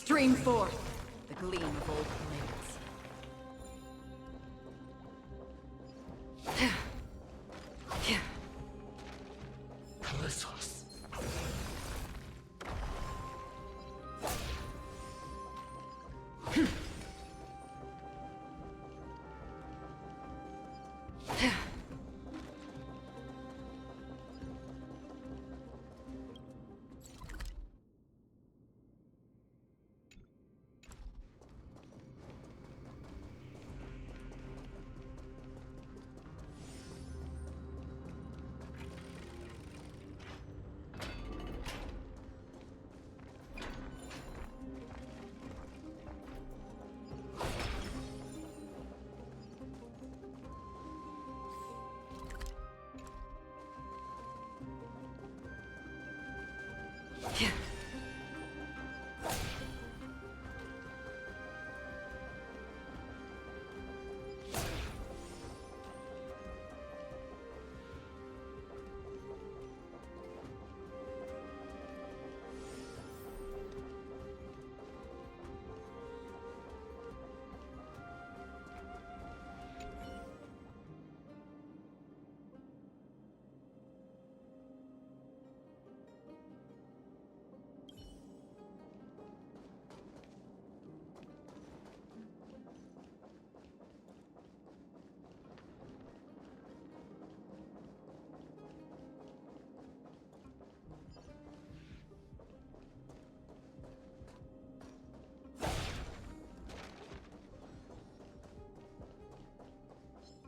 Stream forth the gleam of old blades. Pelissos.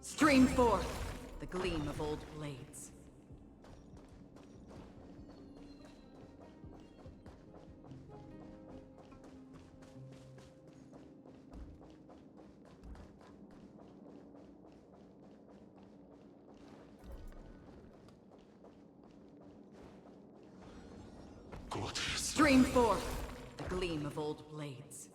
Stream forth the gleam of old blades. Stream forth the gleam of old blades.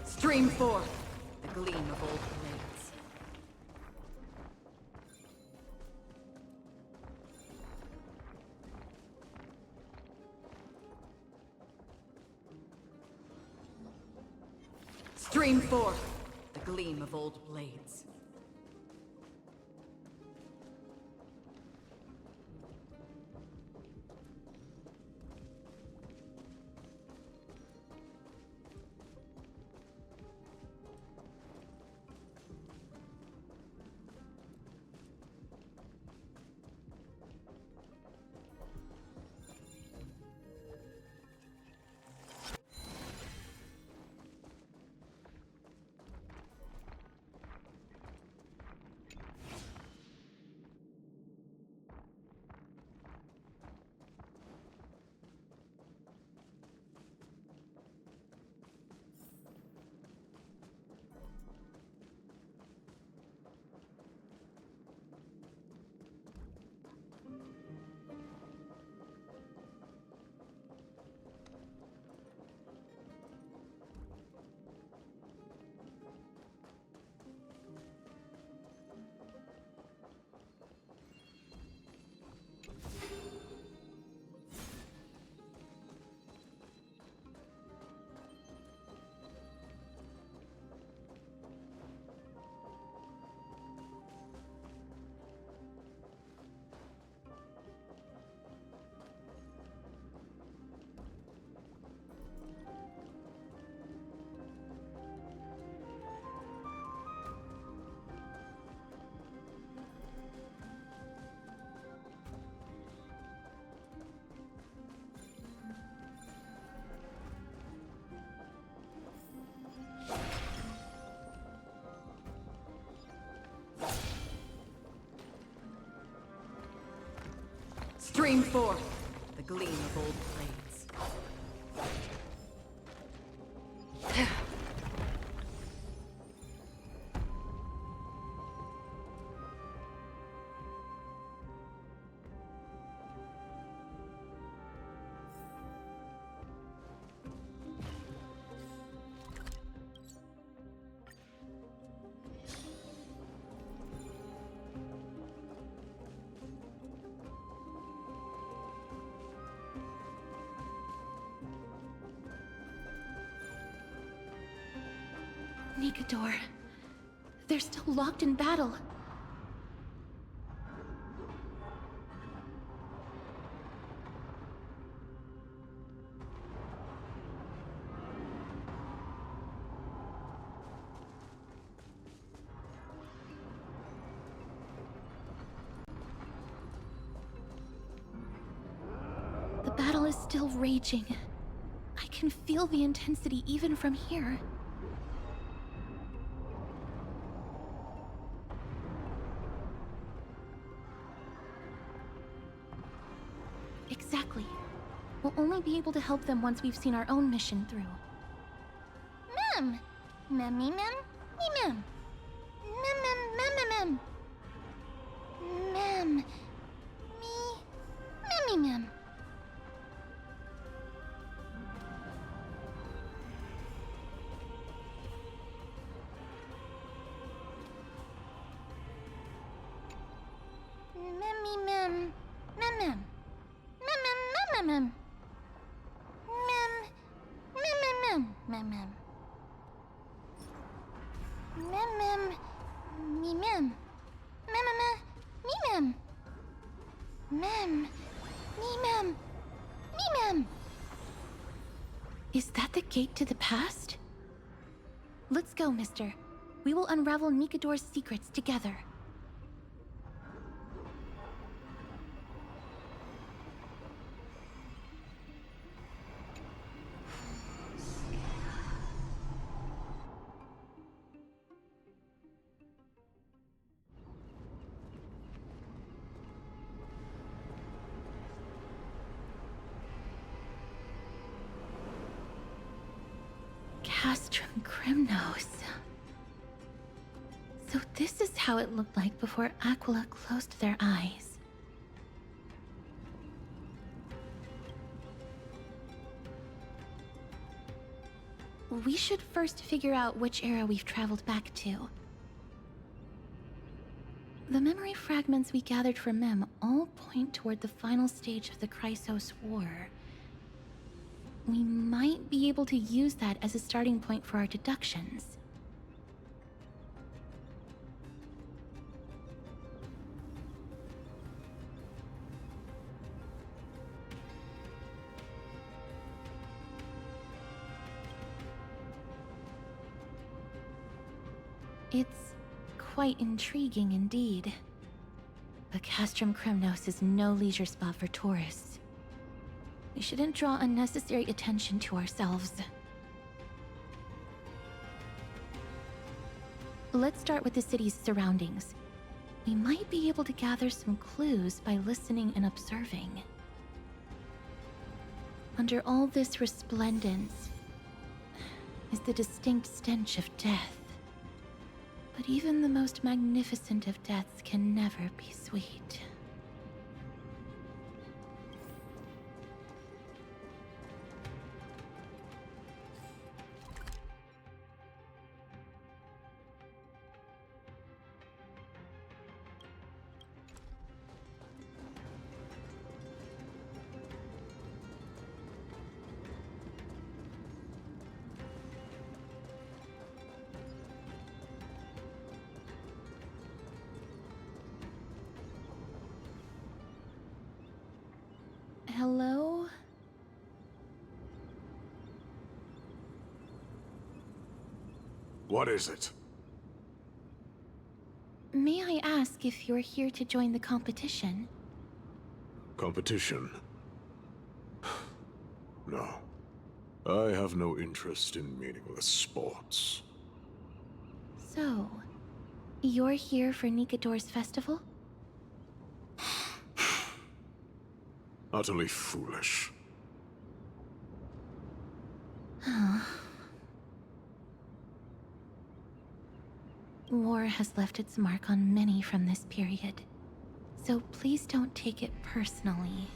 Stream forth the gleam of old blades. Stream forth the gleam of old blades. Stream forth the gleam of old blades. Nikador. They're still locked in battle. The battle is still raging. I can feel the intensity even from here. Exactly. We'll only be able to help them once we've seen our own mission through. Mem! Mem, me, mem, me, mem. Mem, mem, mem, mem, mem. Mem. Me, mem. Mem, mem, mem, mem. Mem, mem, mem, mem. Mem, mem, me, mem. Mem, me, mem. Mem, me, mem. Me, mem. Is that the gate to the past? Let's go, mister. We will unravel Nikador's secrets together. Castrum Crimnos. So this is how it looked like before Aquila closed their eyes. We should first figure out which era we've traveled back to. The memory fragments we gathered from Mem all point toward the final stage of the Chrysos War. We might be able to use that as a starting point for our deductions. It's quite intriguing indeed. But Castrum Crimnos is no leisure spot for tourists. We shouldn't draw unnecessary attention to ourselves. Let's start with the city's surroundings. We might be able to gather some clues by listening and observing. Under all this resplendence is the distinct stench of death. But even the most magnificent of deaths can never be sweet. Hello? What is it? May I ask if you're here to join the competition? Competition? No. I have no interest in meaningless sports. So, you're here for Nikador's festival? Utterly foolish. War has left its mark on many from this period, so please don't take it personally.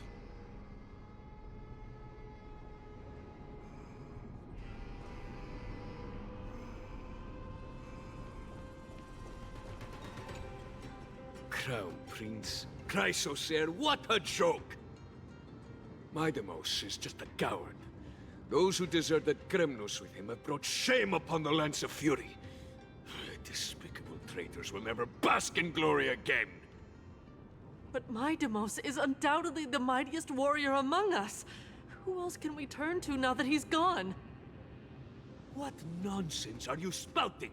Crown Prince, Chrysocer, what a joke! Midemos is just a coward. Those who deserted Kremnos with him have brought shame upon the Lance of Fury. Despicable traitors will never bask in glory again. But Midemos is undoubtedly the mightiest warrior among us. Who else can we turn to now that he's gone? What nonsense are you spouting?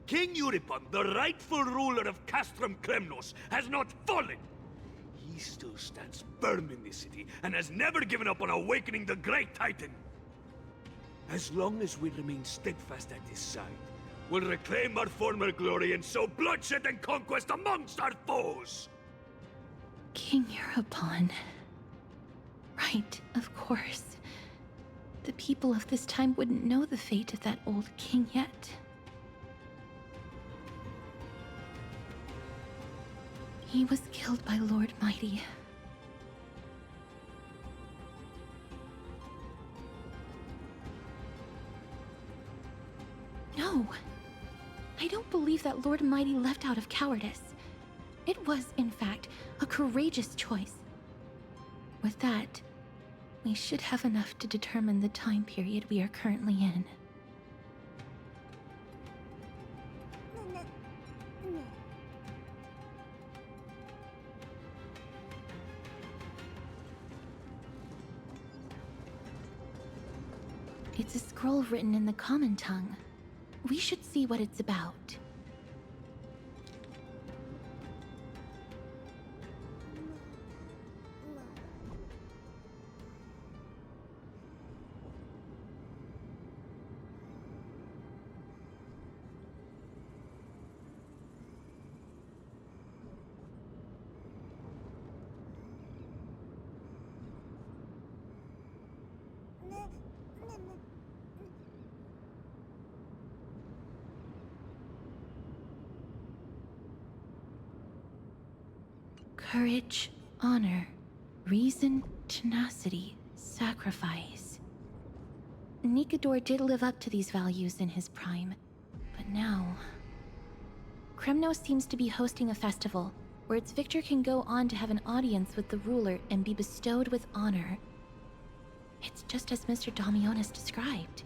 King Euripon, the rightful ruler of Castrum Kremnos, has not fallen! He still stands firm in this city, and has never given up on awakening the Great Titan! As long as we remain steadfast at his side, we'll reclaim our former glory and sow bloodshed and conquest amongst our foes! King Euripon. Right, of course. The people of this time wouldn't know the fate of that old king yet. He was killed by Lord Mighty. No! I don't believe that Lord Mighty left out of cowardice. It was, in fact, a courageous choice. With that, we should have enough to determine the time period we are currently in. It's a scroll written in the common tongue. We should see what it's about. Courage, honor, reason, tenacity, sacrifice. Nikador did live up to these values in his prime, but now... Kremnos seems to be hosting a festival, where its victor can go on to have an audience with the ruler and be bestowed with honor. It's just as Mr. Damionis described.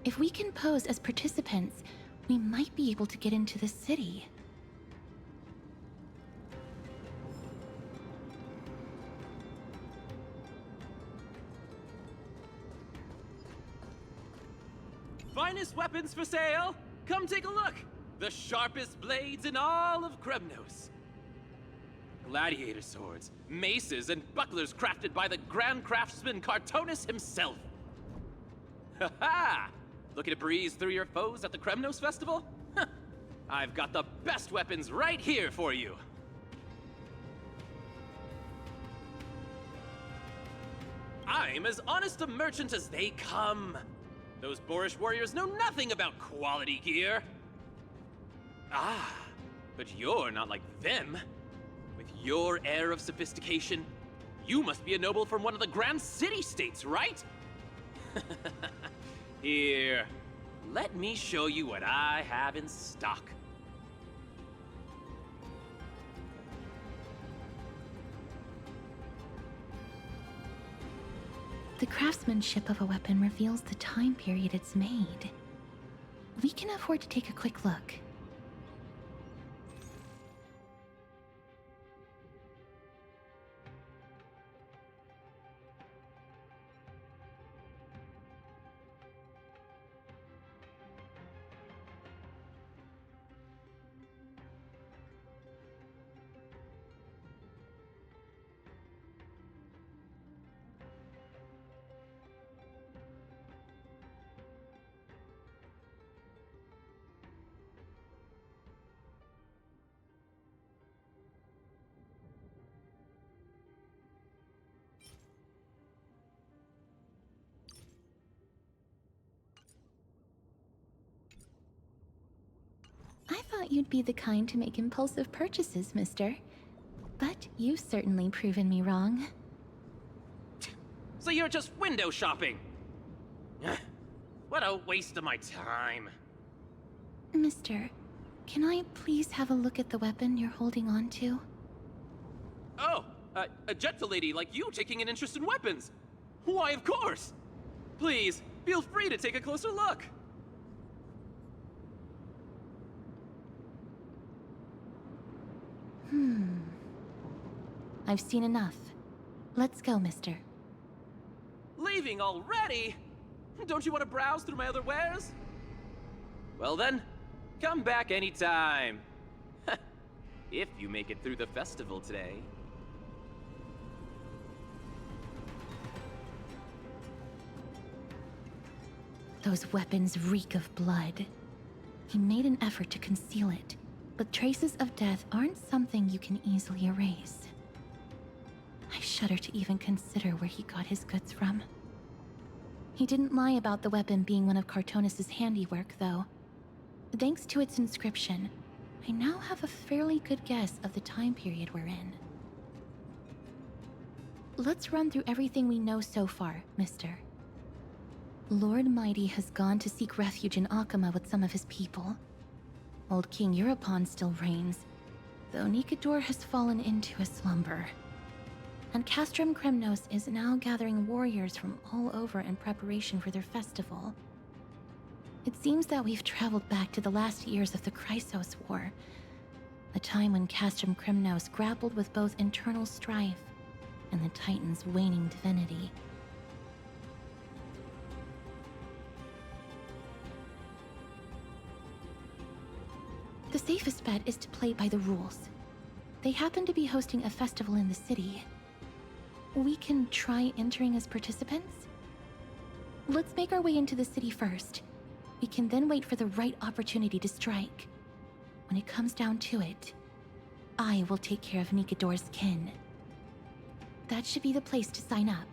If we can pose as participants, we might be able to get into the city. Finest weapons for sale! Come take a look! The sharpest blades in all of Kremnos. Gladiator swords, maces, and bucklers crafted by the grand craftsman Cartonus himself. Ha ha! Looking to breeze through your foes at the Kremnos Festival? Huh. I've got the best weapons right here for you. I'm as honest a merchant as they come. Those boorish warriors know nothing about quality gear. Ah, but you're not like them. With your air of sophistication, you must be a noble from one of the grand city-states, right? Here, let me show you what I have in stock. The craftsmanship of a weapon reveals the time period it's made. We can afford to take a quick look. I thought you'd be the kind to make impulsive purchases, mister. But you've certainly proven me wrong. So you're just window shopping? What a waste of my time. Mister, can I please have a look at the weapon you're holding on to? Oh, a gentle lady like you taking an interest in weapons. Why, of course. Please, feel free to take a closer look. I've seen enough. Let's go, mister. Leaving already? Don't you want to browse through my other wares? Well then, come back anytime. If you make it through the festival today. Those weapons reek of blood. He made an effort to conceal it, but traces of death aren't something you can easily erase. I shudder to even consider where he got his goods from. He didn't lie about the weapon being one of Cartonis' handiwork, though. Thanks to its inscription, I now have a fairly good guess of the time period we're in. Let's run through everything we know so far, mister. Lord Mighty has gone to seek refuge in Akama with some of his people. Old King Euripon still reigns, though Nikador has fallen into a slumber. And Castrum Kremnos is now gathering warriors from all over in preparation for their festival. It seems that we've traveled back to the last years of the Chrysos War, a time when Castrum Kremnos grappled with both internal strife and the Titan's waning divinity. The safest bet is to play by the rules. They happen to be hosting a festival in the city. We can try entering as participants? Let's make our way into the city first. We can then wait for the right opportunity to strike. When it comes down to it, I will take care of Nikador's kin. That should be the place to sign up.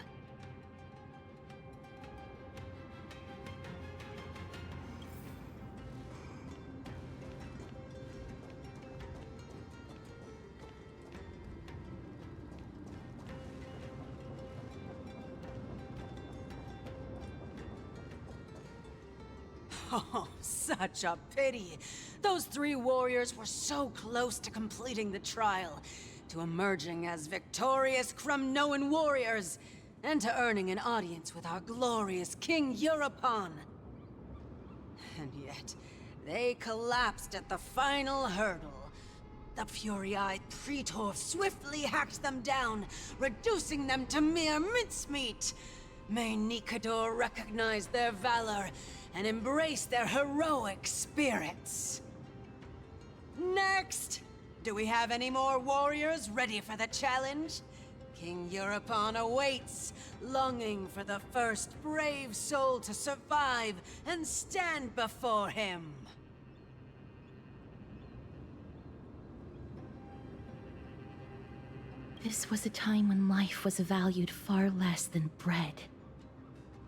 Oh, such a pity. Those 3 warriors were so close to completing the trial, to emerging as victorious Kremnoan warriors, and to earning an audience with our glorious King Euripon. And yet, they collapsed at the final hurdle. The fury-eyed Praetor swiftly hacked them down, reducing them to mere mincemeat. May Nikador recognize their valor and embrace their heroic spirits. Next! Do we have any more warriors ready for the challenge? King Euripon awaits, longing for the first brave soul to survive and stand before him. This was a time when life was valued far less than bread.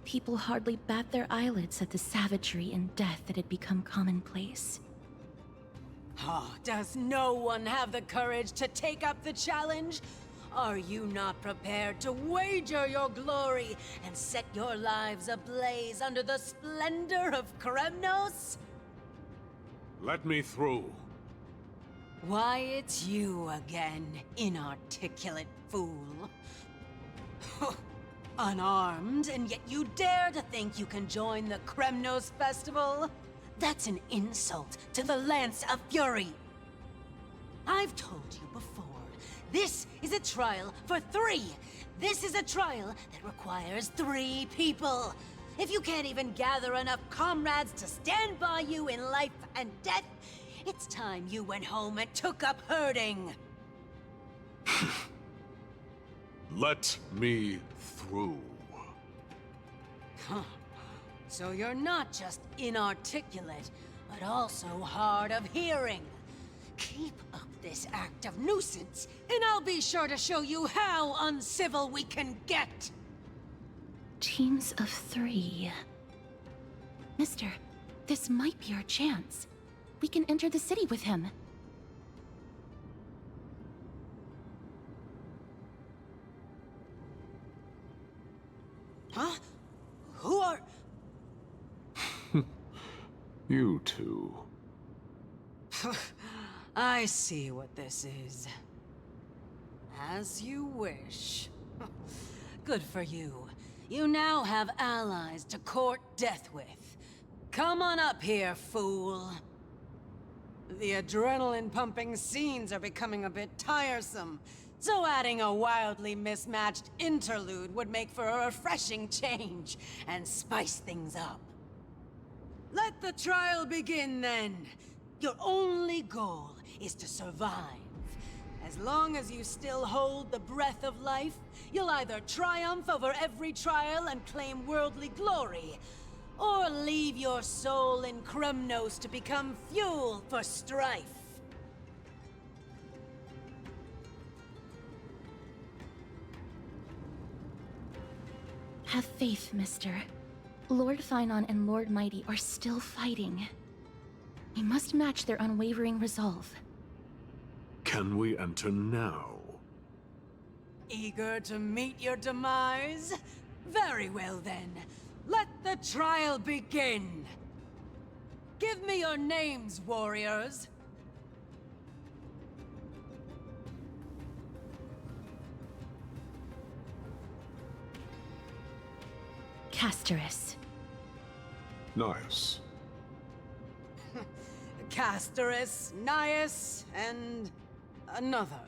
People hardly bat their eyelids at the savagery and death that had become commonplace. Oh, does no one have the courage to take up the challenge? Are you not prepared to wager your glory and set your lives ablaze under the splendor of Kremnos? Let me through. Why, it's you again, inarticulate fool. Unarmed, and yet you dare to think you can join the Kremnos festival? That's an insult to the Lance of Fury. I've told you before, this is a trial for 3. This is a trial that requires 3 people. If you can't even gather enough comrades to stand by you in life and death, it's time you went home and took up herding. Let me through. Huh. So you're not just inarticulate, but also hard of hearing. Keep up this act of nuisance, and I'll be sure to show you how uncivil we can get. Teams of 3. Mister, this might be our chance. we can enter the city with him. Huh? Who are... You two. I see what this is. As you wish. Good for you. You now have allies to court death with. Come on up here, fool. The adrenaline-pumping scenes are becoming a bit tiresome, so adding a wildly mismatched interlude would make for a refreshing change and spice things up. Let the trial begin, then. Your only goal is to survive. As long as you still hold the breath of life, you'll either triumph over every trial and claim worldly glory, or leave your soul in Kremnos to become fuel for strife. Have faith, mister. Lord Thainon and Lord Mighty are still fighting. We must match their unwavering resolve. Can we enter now? Eager to meet your demise? Very well then. Let the trial begin. Give me your names, warriors. Casterus. Nice. Casterus, Nias, and another.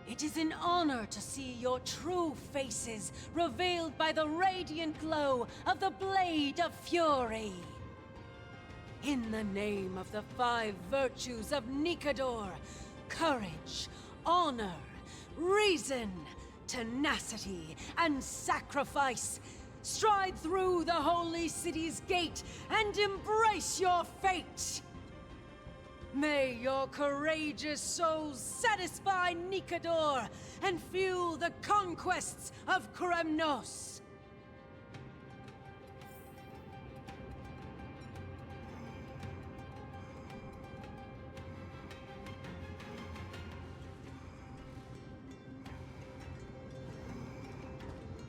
It is an honor to see your true faces revealed by the radiant glow of the Blade of Fury. In the name of the 5 virtues of Nikador, courage, honor, reason, tenacity, and sacrifice, stride through the holy city's gate and embrace your fate! May your courageous souls satisfy Nikador and fuel the conquests of Kremnos!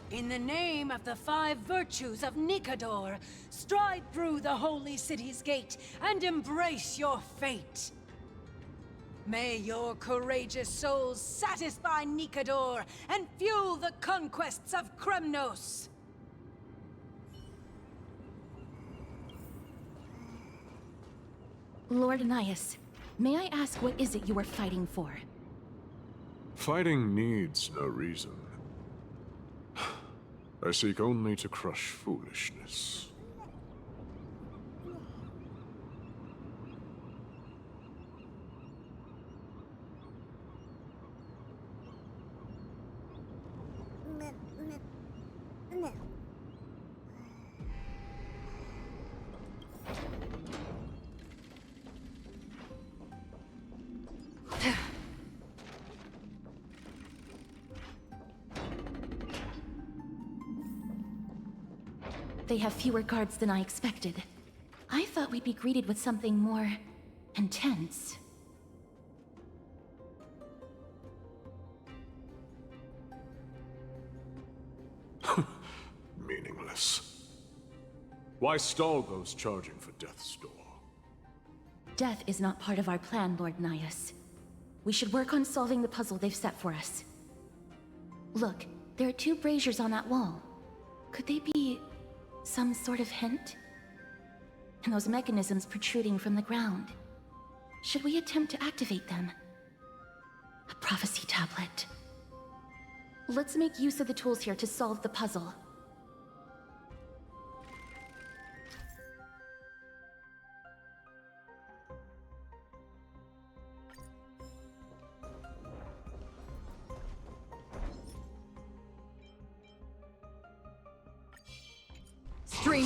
In the name of the 5 virtues of Nikador, stride through the holy city's gate and embrace your fate. May your courageous souls satisfy Nikador and fuel the conquests of Kremnos! Lord Nias, may I ask what is it you are fighting for? Fighting needs no reason. I seek only to crush foolishness. They have fewer guards than I expected. I thought we'd be greeted with something more intense. Meaningless. Why stall those charging for Death's Door? Death is not part of our plan, Lord Nias. We should work on solving the puzzle they've set for us. Look, there are 2 braziers on that wall. Could they be some sort of hint? And those mechanisms protruding from the ground. Should we attempt to activate them? A prophecy tablet. Let's make use of the tools here to solve the puzzle.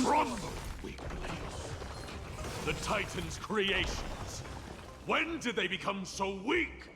Crumble, weaklings! The Titan's creations! When did they become so weak?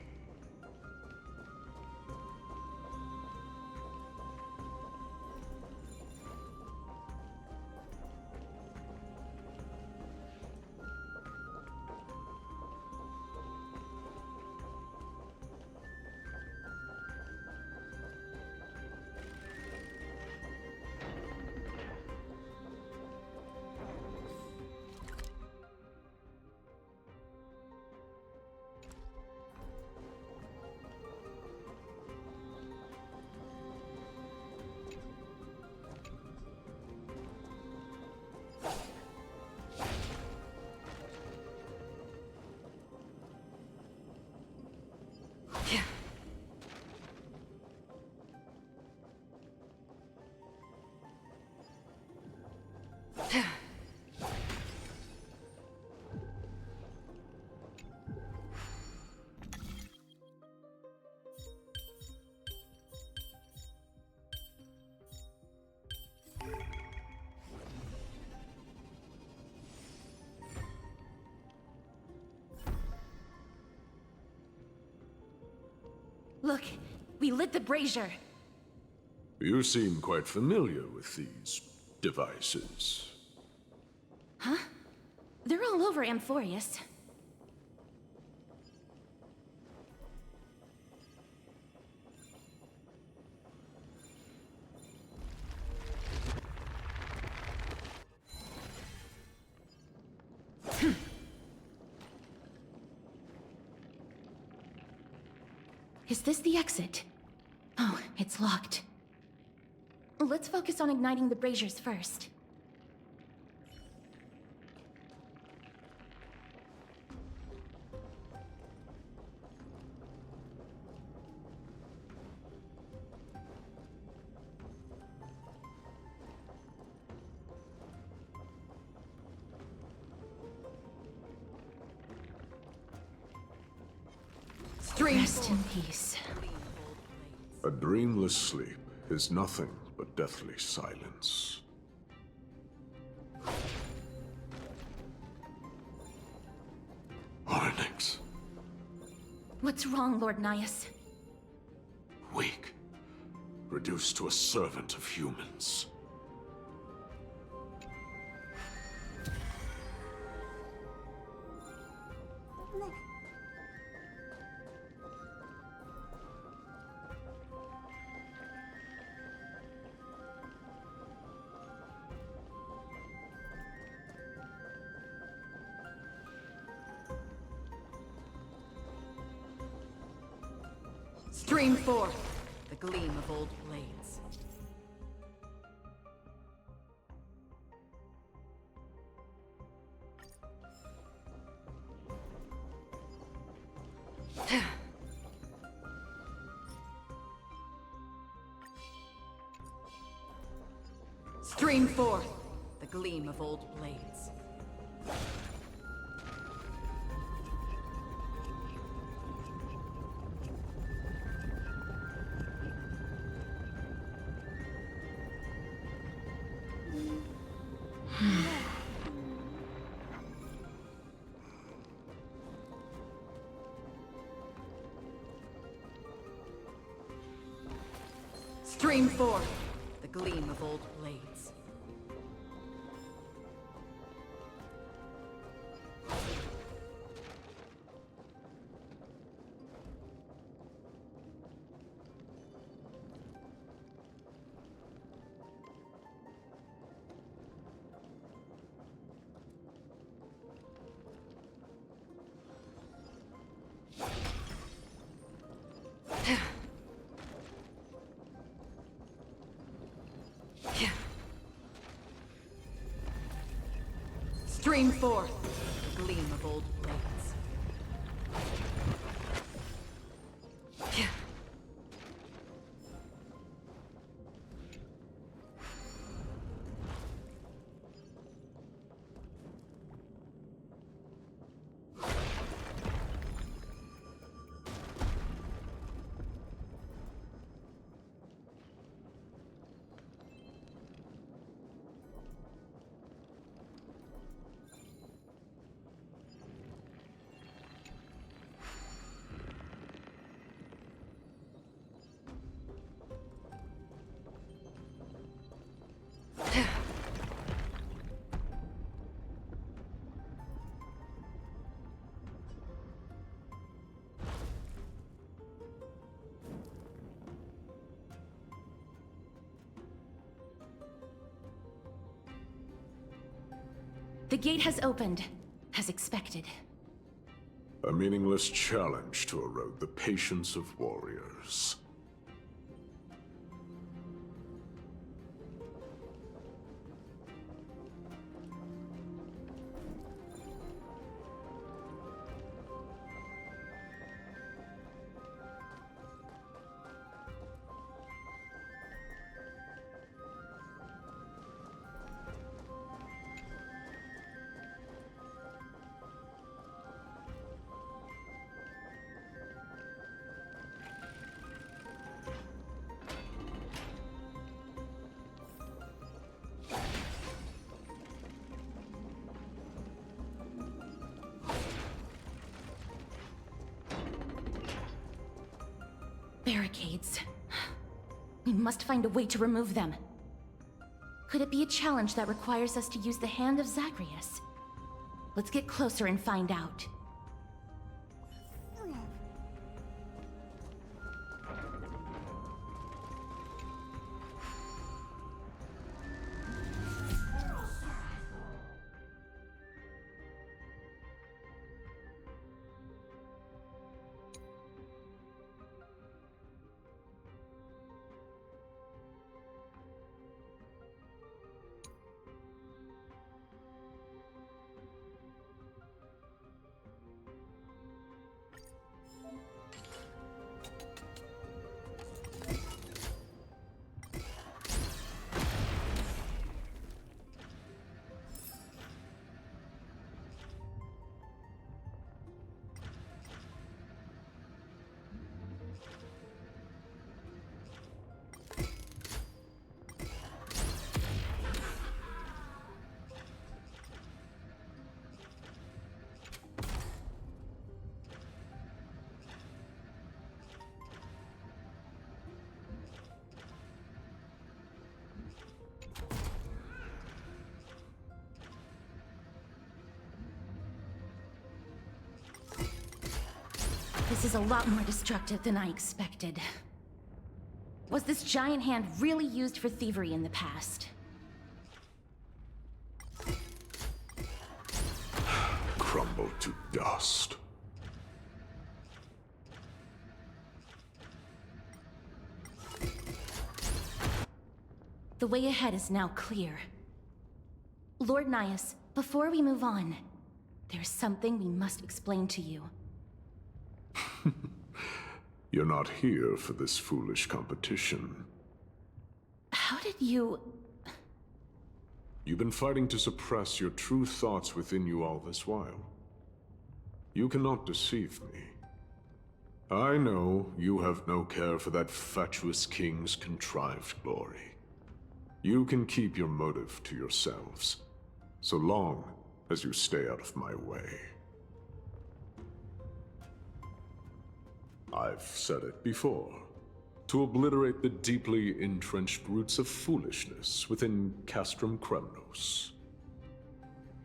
Look, we lit the brazier. You seem quite familiar with these devices. Huh? They're all over Amphorius. Is this the exit? Oh, it's locked. Let's focus on igniting the braziers first. Rest in peace. A dreamless sleep is nothing but deathly silence. Onyx. What's wrong, Lord Nias? Weak. Reduced to a servant of humans. Stream forth the gleam of old blades. Stream forth the gleam of old blades. Stream forth the gleam of old blades. Stream forth the gleam of old blades. The gate has opened, as expected. A meaningless challenge to erode the patience of warriors. barricades. We must find a way to remove them. Could it be a challenge that requires us to use the hand of Zagreus? Let's get closer and find out. This is a lot more destructive than I expected. Was this giant hand really used for thievery in the past? Crumble to dust. The way ahead is now clear. Lord Nias, before we move on, there's something we must explain to you. You're not here for this foolish competition. How did you... You've been fighting to suppress your true thoughts within you all this while. You cannot deceive me. I know you have no care for that fatuous king's contrived glory. You can keep your motive to yourselves, so long as you stay out of my way. I've said it before. To obliterate the deeply entrenched roots of foolishness within Castrum Kremnos.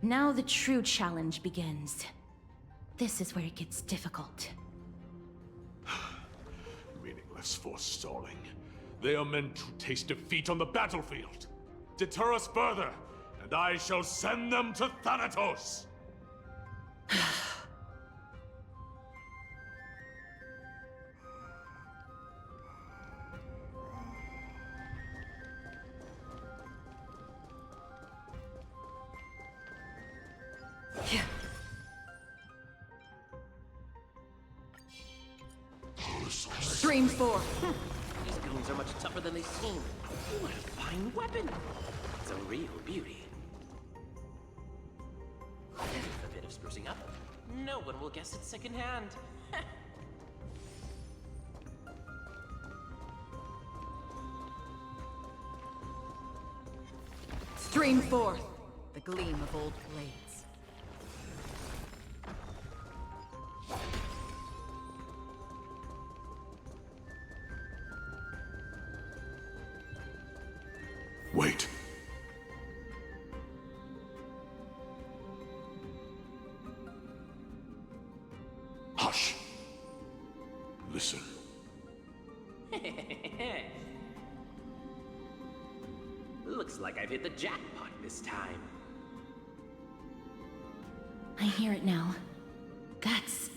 Now the true challenge begins. This is where it gets difficult. Meaningless forestalling. They are meant to taste defeat on the battlefield. Deter us further, and I shall send them to Thanatos! Stream 4. These goons are much tougher than they seem. What a fine weapon! It's a real beauty. With a bit of sprucing up, no one will guess it secondhand. Stream 4. The gleam of old blades. Wait. Hush. Listen. Looks like I've hit the jackpot this time. I hear it now. That's...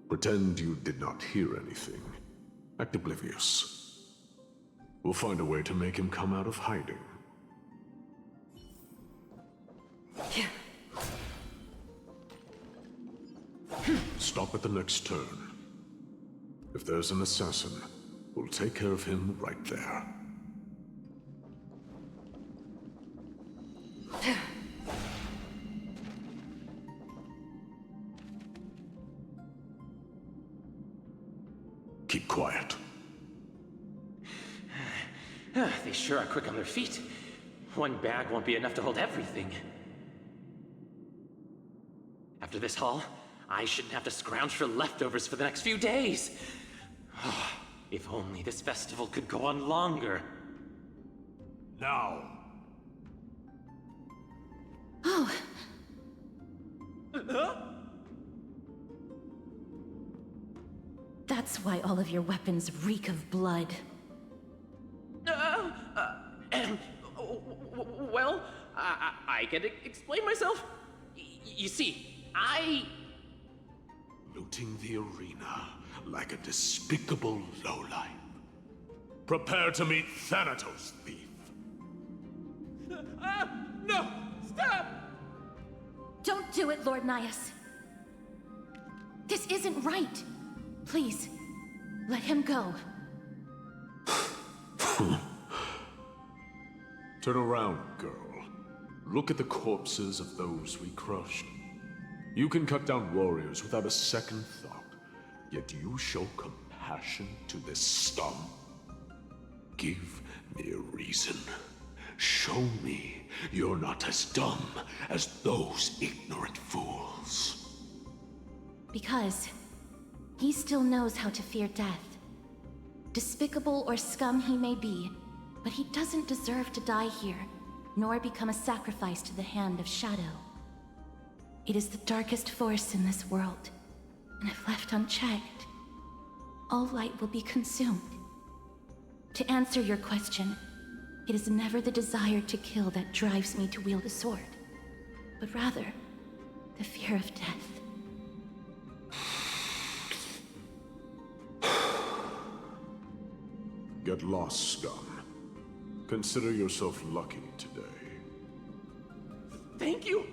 Pretend you did not hear anything. Act oblivious. We'll find a way to make him come out of hiding. Stop at the next turn. If there's an assassin, we'll take care of him right there. Keep quiet. They sure are quick on their feet. One bag won't be enough to hold everything. After this haul, I shouldn't have to scrounge for leftovers for the next few days. If only this festival could go on longer. Now. Oh, that's why all of your weapons reek of blood. Well, I can explain myself. You see, Looting the arena like a despicable lowlife. Prepare to meet Thanatos, thief. No! Stop! Don't do it, Lord Nias. This isn't right. Please, let him go. Turn around, girl. Look at the corpses of those we crushed. You can cut down warriors without a second thought, yet you show compassion to this scum? Give me a reason. Show me you're not as dumb as those ignorant fools. Because he still knows how to fear death. Despicable or scum he may be, but he doesn't deserve to die here, nor become a sacrifice to the hand of Shadow. It is the darkest force in this world, and if left unchecked, all light will be consumed. To answer your question, it is never the desire to kill that drives me to wield a sword, but rather the fear of death. Get lost, scum. Consider yourself lucky today. Thank you!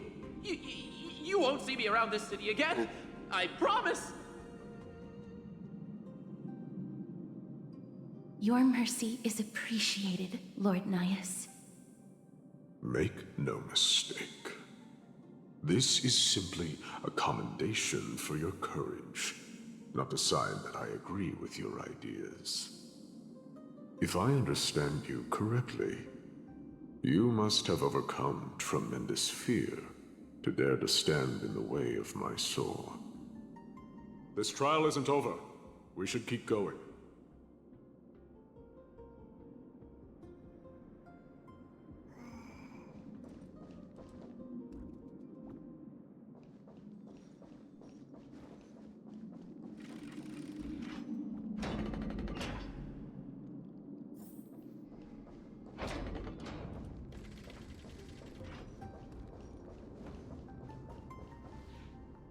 You won't see me around this city again! I promise! Your mercy is appreciated, Lord Nias. Make no mistake. This is simply a commendation for your courage, not a sign that I agree with your ideas. If I understand you correctly, you must have overcome tremendous fear to dare to stand in the way of my sword. This trial isn't over. We should keep going.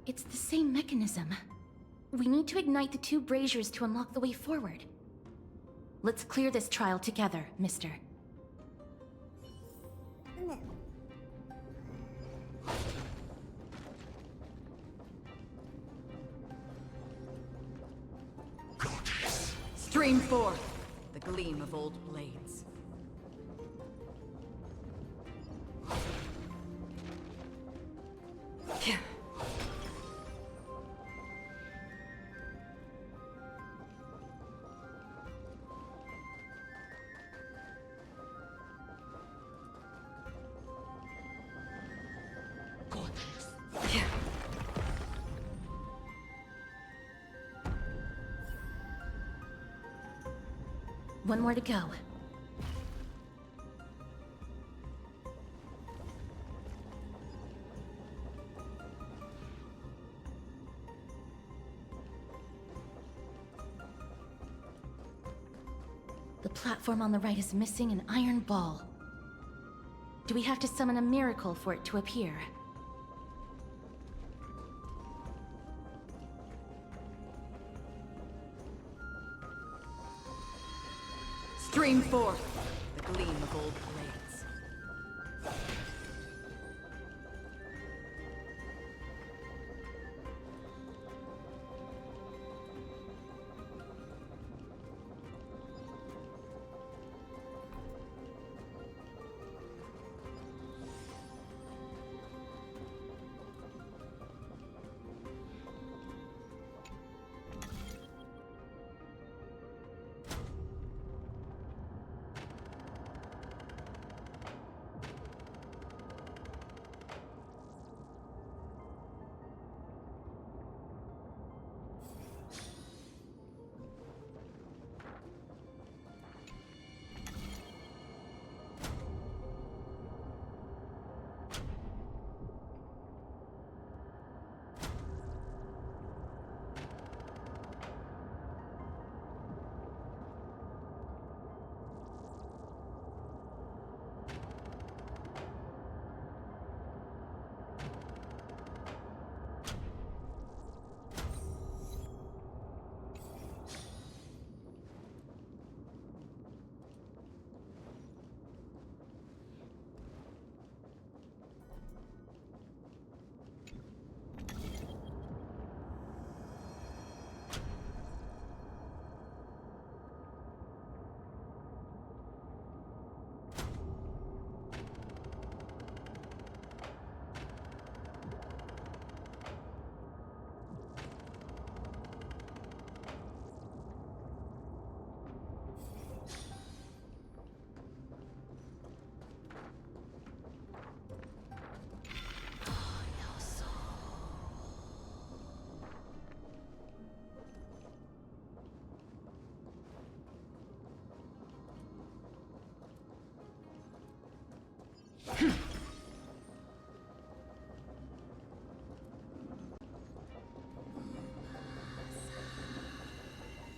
It's the same mechanism. We need to ignite the two braziers to unlock the way forward. Let's clear this trial together, mister. Stream forth the gleam of old blades. One more to go. The platform on the right is missing an iron ball. Do we have to summon a miracle for it to appear? Stream forth the gleam of old blades.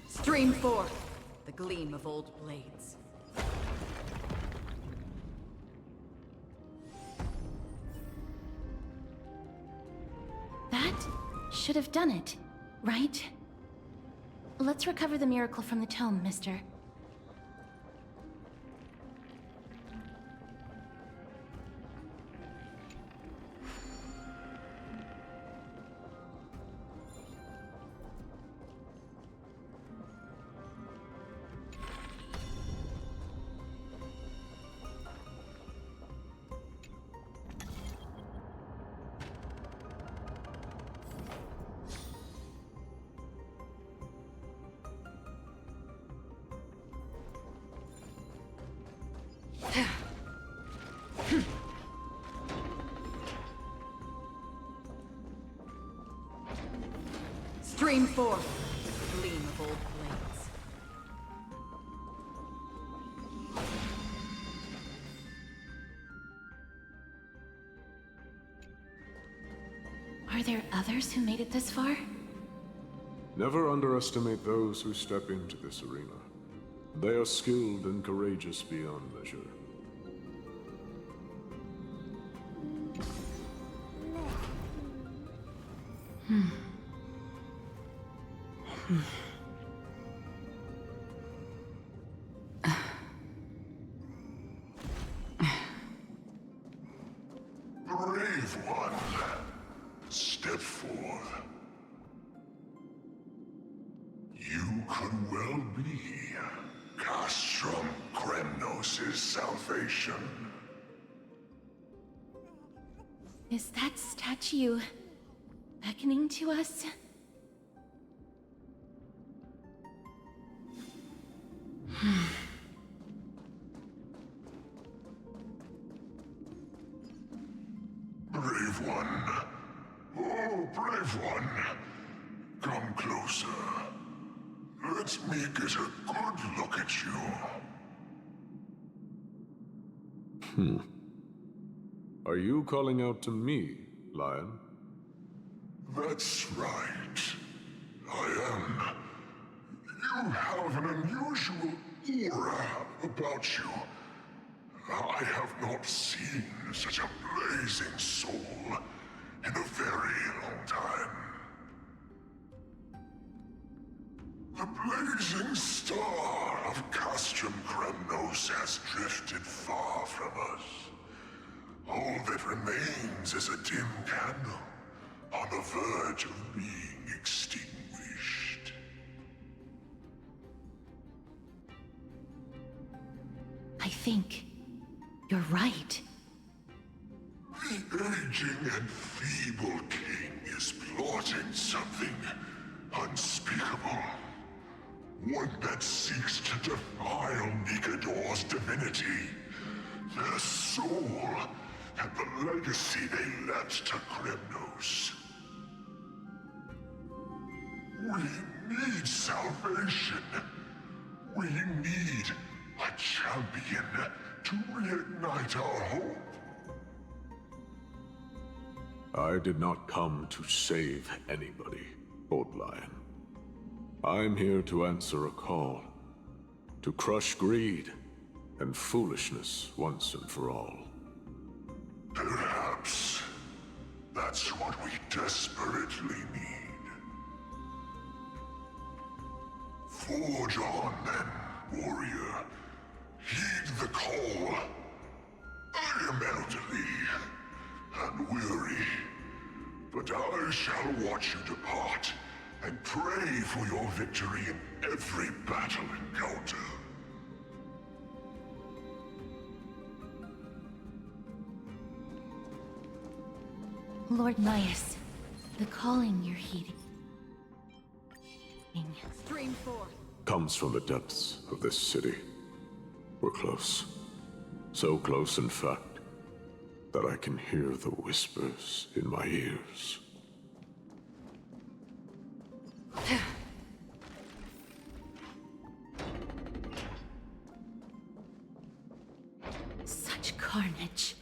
Stream forth the gleam of old blades. That should have done it, right? Let's recover the miracle from the tome, mister. Stream forth the gleam of old blades. Are there others who made it this far? Never underestimate those who step into this arena. They are skilled and courageous beyond measure. Brave one, step forth. You could well be Castrum Kremnos' salvation. Is that statue beckoning to us? Brave one. Oh, brave one. Come closer. Let me get a good look at you. Are you calling out to me, Lion? That's right. I am. You have an unusual aura about you. I have not seen such a blazing soul in a very long time. The blazing star of Castrum Kremnos has drifted far from us. All that remains is a dim candle on the verge of being extinguished. I think you're right. The aging and feeble king is plotting something unspeakable. One that seeks to defile Nikador's divinity, their soul, and the legacy they left to Kremnos. We need salvation. We need a champion to reignite our hope. I did not come to save anybody, Old Lion. I'm here to answer a call. To crush greed and foolishness once and for all. Perhaps that's what we desperately need. Forge on then, warrior. Heed the call. I am elderly and weary, but I shall watch you depart and pray for your victory in every battle encounter. Lord Naius, the calling you're heeding. Stream forth. Comes from the depths of this city. We're close. So close, in fact, that I can hear the whispers in my ears. Such carnage.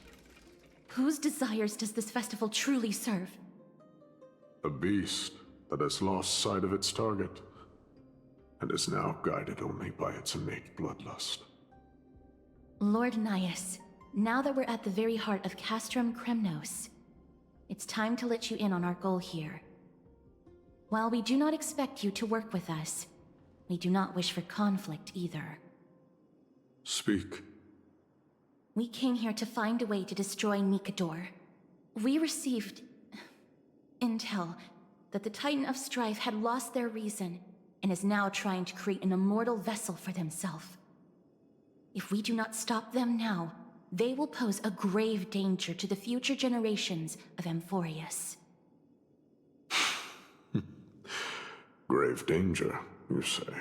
Whose desires does this festival truly serve? A beast that has lost sight of its target, and is now guided only by its innate bloodlust. Lord Naius, now that we're at the very heart of Castrum Kremnos, it's time to let you in on our goal here. While we do not expect you to work with us, we do not wish for conflict either. Speak. We came here to find a way to destroy Nikador. We received intel that the Titan of Strife had lost their reason and is now trying to create an immortal vessel for themselves. If we do not stop them now, they will pose a grave danger to the future generations of Amphorius. Grave danger, you say?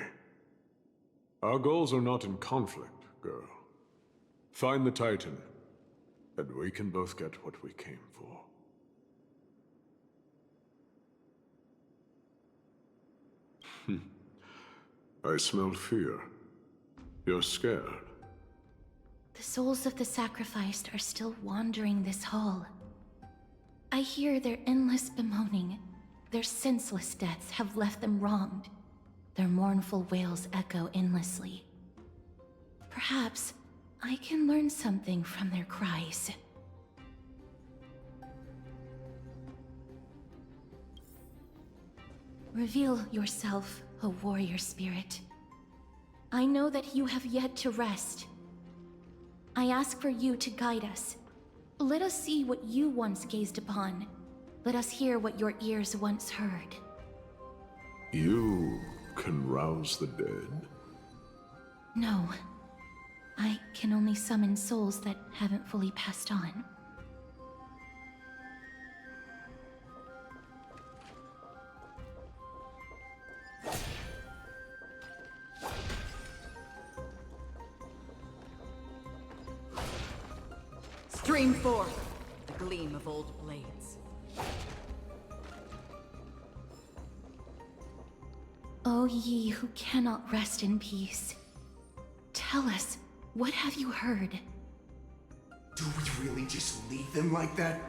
Our goals are not in conflict, girl. Find the Titan, and we can both get what we came for. I smell fear. You're scared. The souls of the sacrificed are still wandering this hall. I hear their endless bemoaning. Their senseless deaths have left them wronged. Their mournful wails echo endlessly. Perhaps I can learn something from their cries. Reveal yourself, O warrior spirit. I know that you have yet to rest. I ask for you to guide us. Let us see what you once gazed upon. Let us hear what your ears once heard. You can rouse the dead? No. I can only summon souls that haven't fully passed on. Stream forth the gleam of old blades. O ye who cannot rest in peace, tell us, what have you heard? Do we really just leave them like that?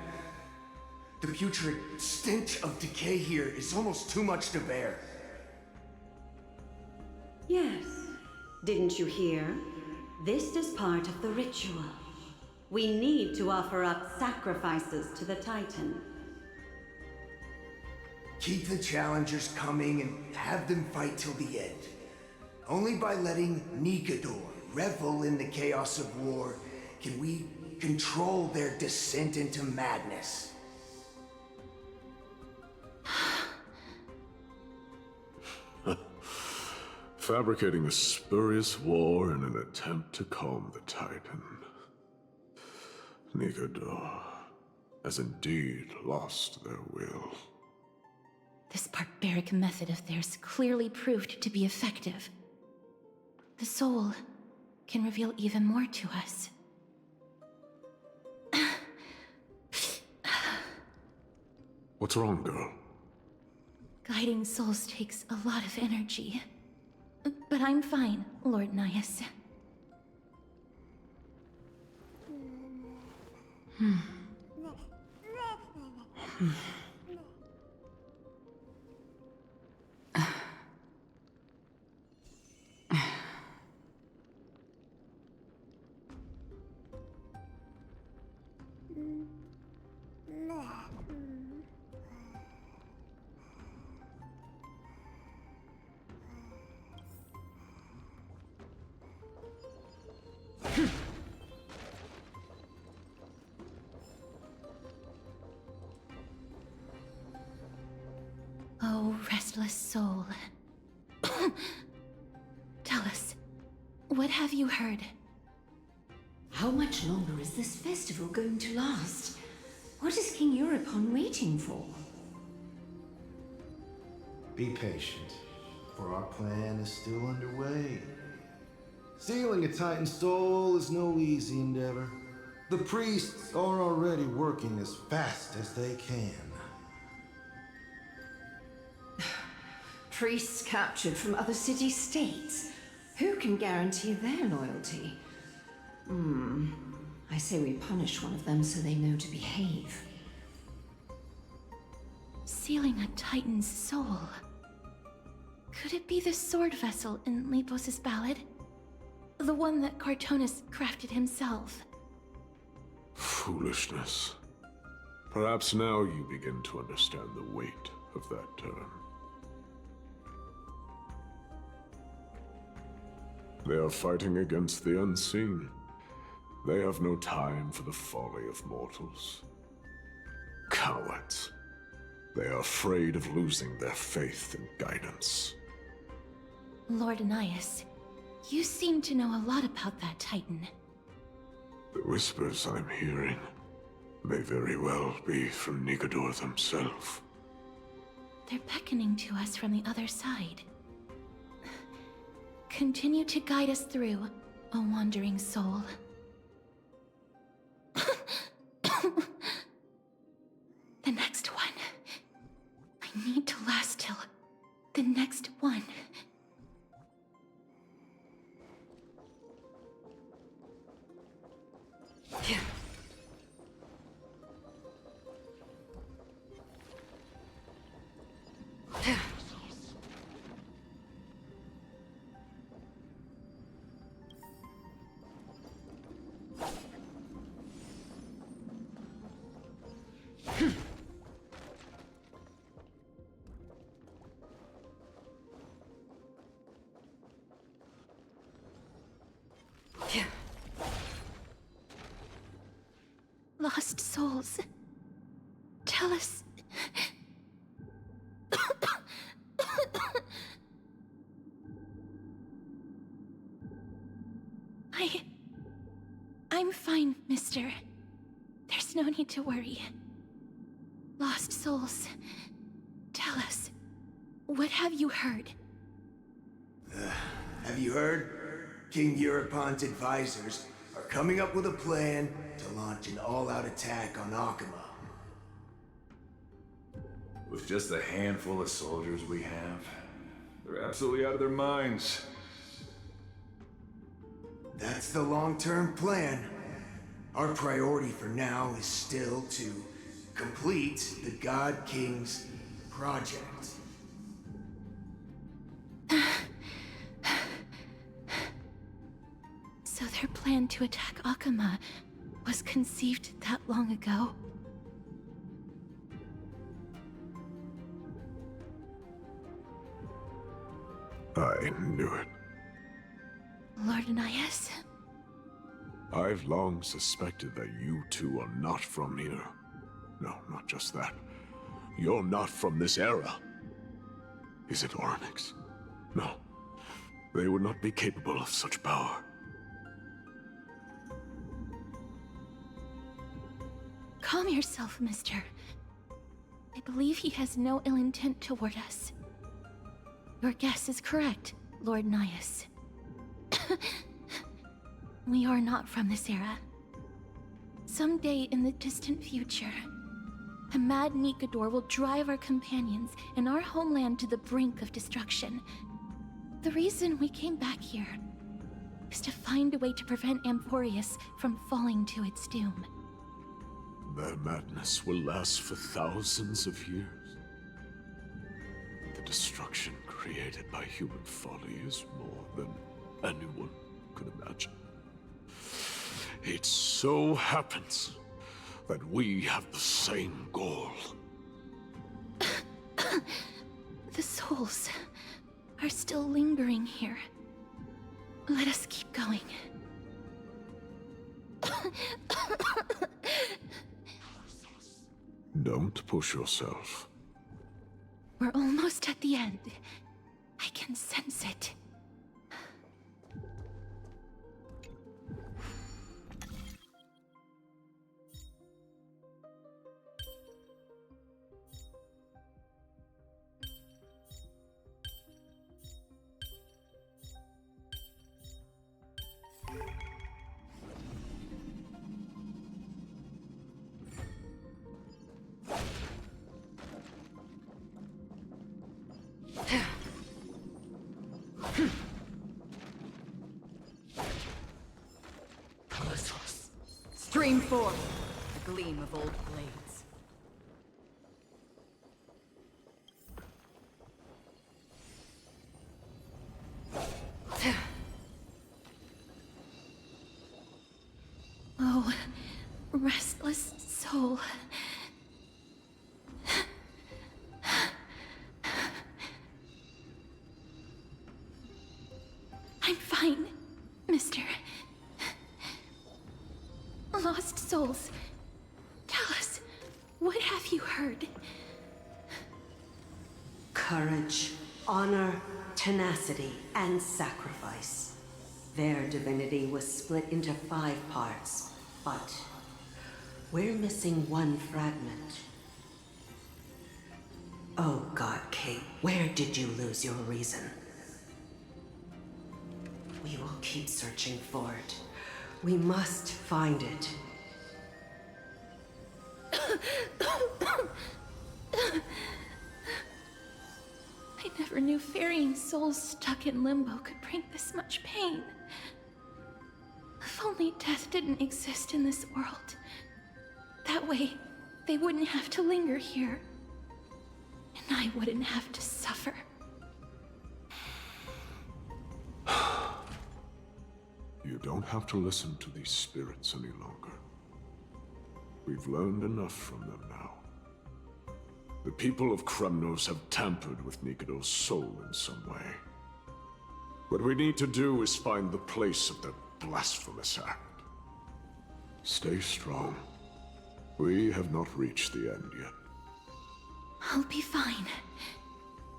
The putrid stench of decay here is almost too much to bear. Yes. Didn't you hear? This is part of the ritual. We need to offer up sacrifices to the Titan. Keep the challengers coming and have them fight till the end. Only by letting Nikador revel in the chaos of war can we control their descent into madness. Fabricating a spurious war in an attempt to calm the Titan. Nikador has indeed lost their will. This barbaric method of theirs clearly proved to be effective. The soul can reveal even more to us. What's wrong, girl? Guiding souls takes a lot of energy. But I'm fine, Lord Naius. Oh, restless soul. Tell us, what have you heard? How much longer is this festival going to last? What is King Euripon waiting for? Be patient, for our plan is still underway. Stealing a Titan soul is no easy endeavor. The priests are already working as fast as they can. Priests captured from other city-states. Who can guarantee their loyalty? I say we punish one of them so they know to behave. Sealing a Titan's soul. Could it be the sword vessel in Lepos' ballad? The one that Cartonis crafted himself? Foolishness. Perhaps now you begin to understand the weight of that term. They are fighting against the unseen. They have no time for the folly of mortals. Cowards. They are afraid of losing their faith and guidance. Lord Anais, you seem to know a lot about that Titan. The whispers I'm hearing may very well be from Nigador themselves. They're beckoning to us from the other side. Continue to guide us through, a wandering soul. The next one. I need to last till the next one. Lost souls. Tell us. I'm fine, mister. There's no need to worry. Lost souls. Tell us. What have you heard? Have you heard? King Eurypon's advisors are coming up with a plan to launch an all-out attack on Akama. With just a handful of soldiers we have, they're absolutely out of their minds. That's the long-term plan. Our priority for now is still to complete the God King's project. So their plan to attack Akama was conceived that long ago? I knew it. Lord Anais? I've long suspected that you two are not from here. No, not just that. You're not from this era. Is it Oryx? No. They would not be capable of such power. Calm yourself, mister. I believe he has no ill intent toward us. Your guess is correct, Lord Nias. We are not from this era. Someday in the distant future, a mad Nigador will drive our companions and our homeland to the brink of destruction. The reason we came back here is to find a way to prevent Amphorius from falling to its doom. Their madness will last for thousands of years. The destruction created by human folly is more than anyone could imagine. It so happens that we have the same goal. The souls are still lingering here. Let us keep going. Don't push yourself. We're almost at the end. I can sense it. Stream forth, a gleam of old blades. Oh, restless soul. I'm fine, mister. Lost souls, tell us, what have you heard? Courage, honor, tenacity, and sacrifice. Their divinity was split into 5 parts, but we're missing one fragment. Oh God, Kate, where did you lose your reason? We will keep searching for it. We must find it. I never knew ferrying souls stuck in limbo could bring this much pain. If only death didn't exist in this world. That way, they wouldn't have to linger here. And I wouldn't have to suffer. You don't have to listen to these spirits any longer. We've learned enough from them now. The people of Kremnos have tampered with Nikodo's soul in some way. What we need to do is find the place of their blasphemous act. Stay strong. We have not reached the end yet. I'll be fine.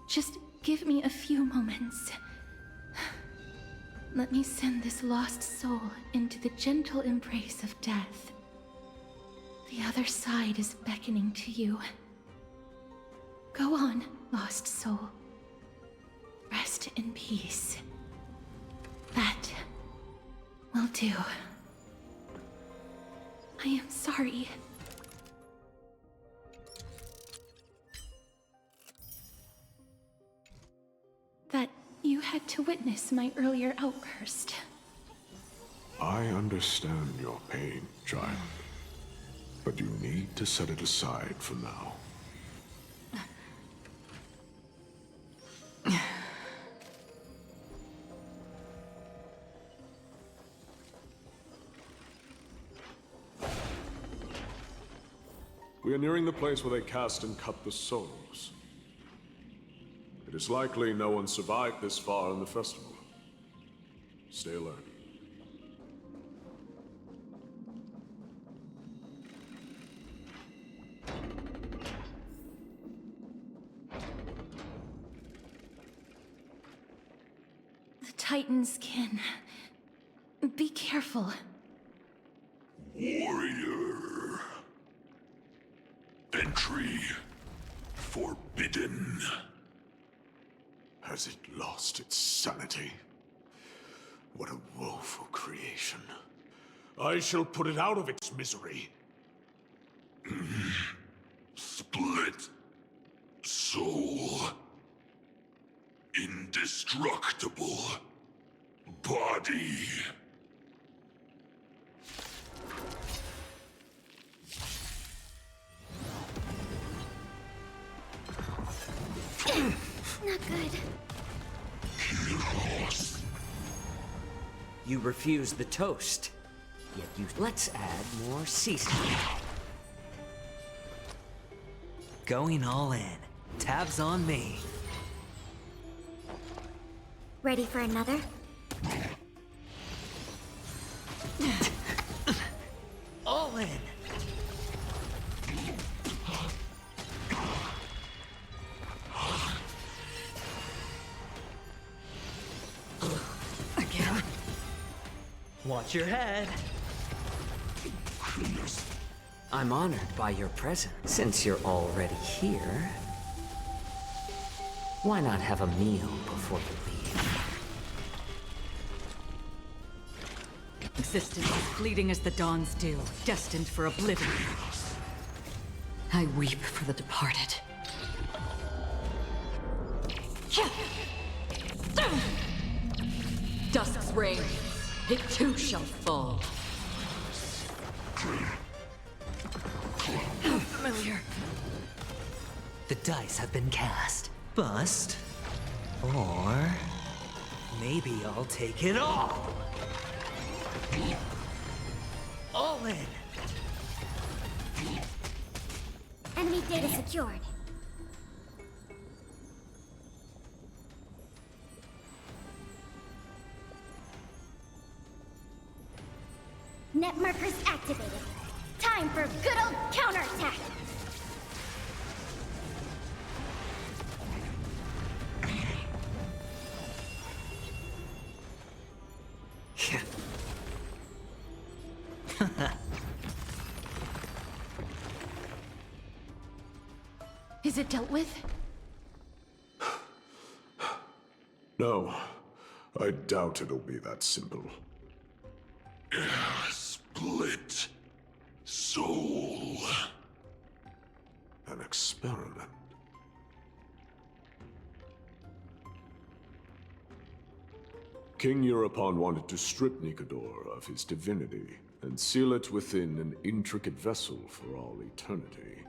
Just give me a few moments. Let me send this lost soul into the gentle embrace of death. The other side is beckoning to you. Go on, lost soul. Rest in peace. That will do. I am sorry. That you had to witness my earlier outburst. I understand your pain, child. But you need to set it aside for now. We are nearing the place where they cast and cut the souls. It is likely no one survived this far in the festival. Stay alert. The Titans can... Be careful. Warrior. Entry forbidden. Has it lost its sanity? What a woeful creation. I shall put it out of its misery. Split soul. Indestructible body. Not good. Kiros. You refuse the toast. Yet you... Let's add more seasoning. Going all in. Tabs on me. Ready for another? All in. Again. Watch your head. I'm honored by your presence. Since you're already here, why not have a meal before you leave? Existence as fleeting as the dawn's dew, destined for oblivion. I weep for the departed. Dusk's reign, it too shall fall. Familiar. The dice have been cast. Bust. Or... maybe I'll take it all! All in! Enemy data secured. Net markers activated. Time for good old counterattack! Is it dealt with? No, I doubt it'll be that simple. Split soul. An experiment. King Euripon wanted to strip Nikodor of his divinity and seal it within an intricate vessel for all eternity.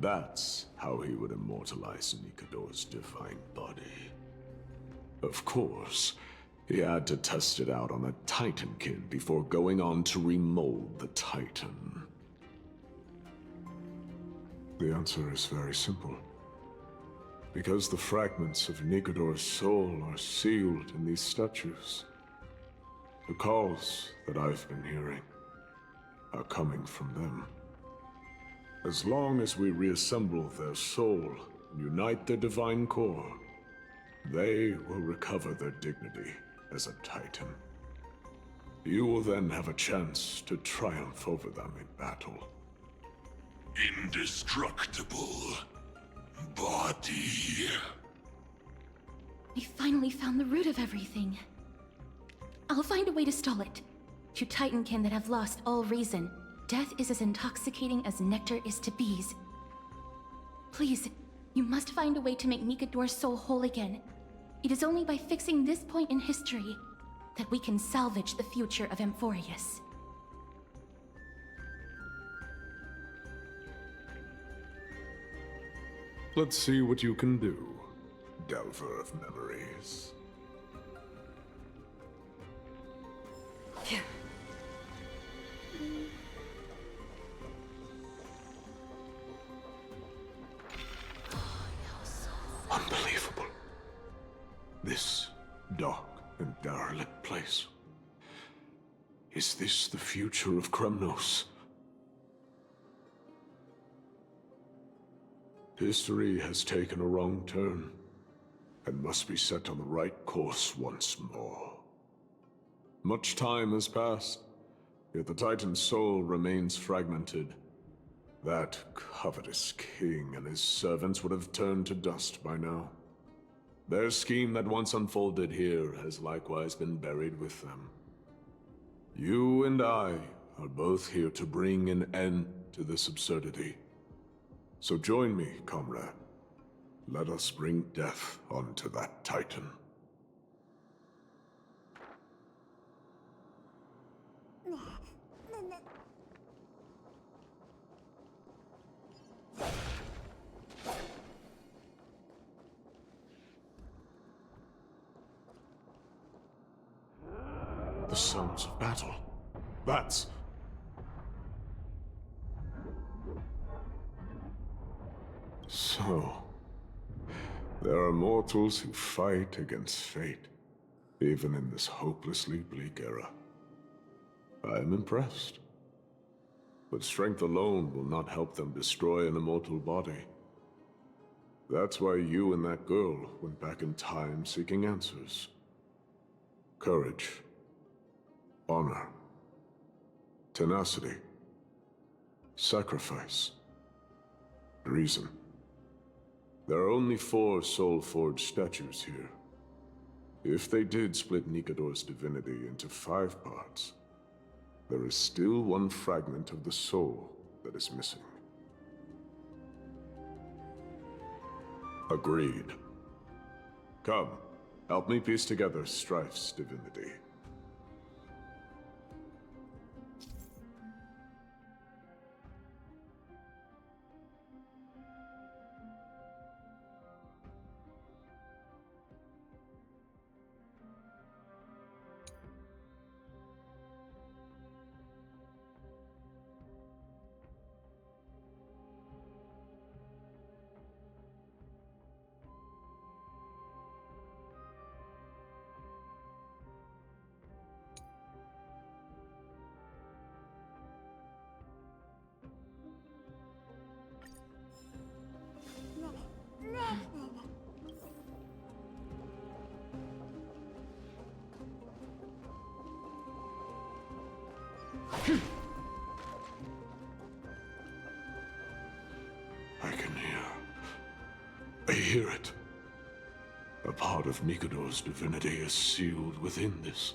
That's how he would immortalize Nikodor's divine body. Of course, he had to test it out on a Titankin before going on to remold the Titan. The answer is very simple. Because the fragments of Nikodor's soul are sealed in these statues. The calls that I've been hearing are coming from them. As long as we reassemble their soul and unite their divine core, they will recover their dignity as a Titan. You will then have a chance to triumph over them in battle. Indestructible body. We finally found the root of everything. I'll find a way to stall it. To Titankin that have lost all reason, death is as intoxicating as nectar is to bees. Please, you must find a way to make Nikodor's soul whole again. It is only by fixing this point in history that we can salvage the future of Amphorius. Let's see what you can do, Delver of Memories. Unbelievable. This dark and derelict place. Is this the future of Kremnos? History has taken a wrong turn, and must be set on the right course once more. Much time has passed, yet the Titan's soul remains fragmented. That covetous king and his servants would have turned to dust by now. Their scheme that once unfolded here has likewise been buried with them. You and I are both here to bring an end to this absurdity. So join me, comrade. Let us bring death onto that Titan. The sounds of battle. That's... So... there are mortals who fight against fate, even in this hopelessly bleak era. I am impressed. But strength alone will not help them destroy an immortal body. That's why you and that girl went back in time seeking answers. Courage. Honor. Tenacity. Sacrifice. Reason. There are only 4 soul-forged statues here. If they did split Nikodor's divinity into 5 parts, there is still one fragment of the soul that is missing. Agreed. Come, help me piece together Strife's divinity. I can hear. I hear it. A part of Nikador's divinity is sealed within this.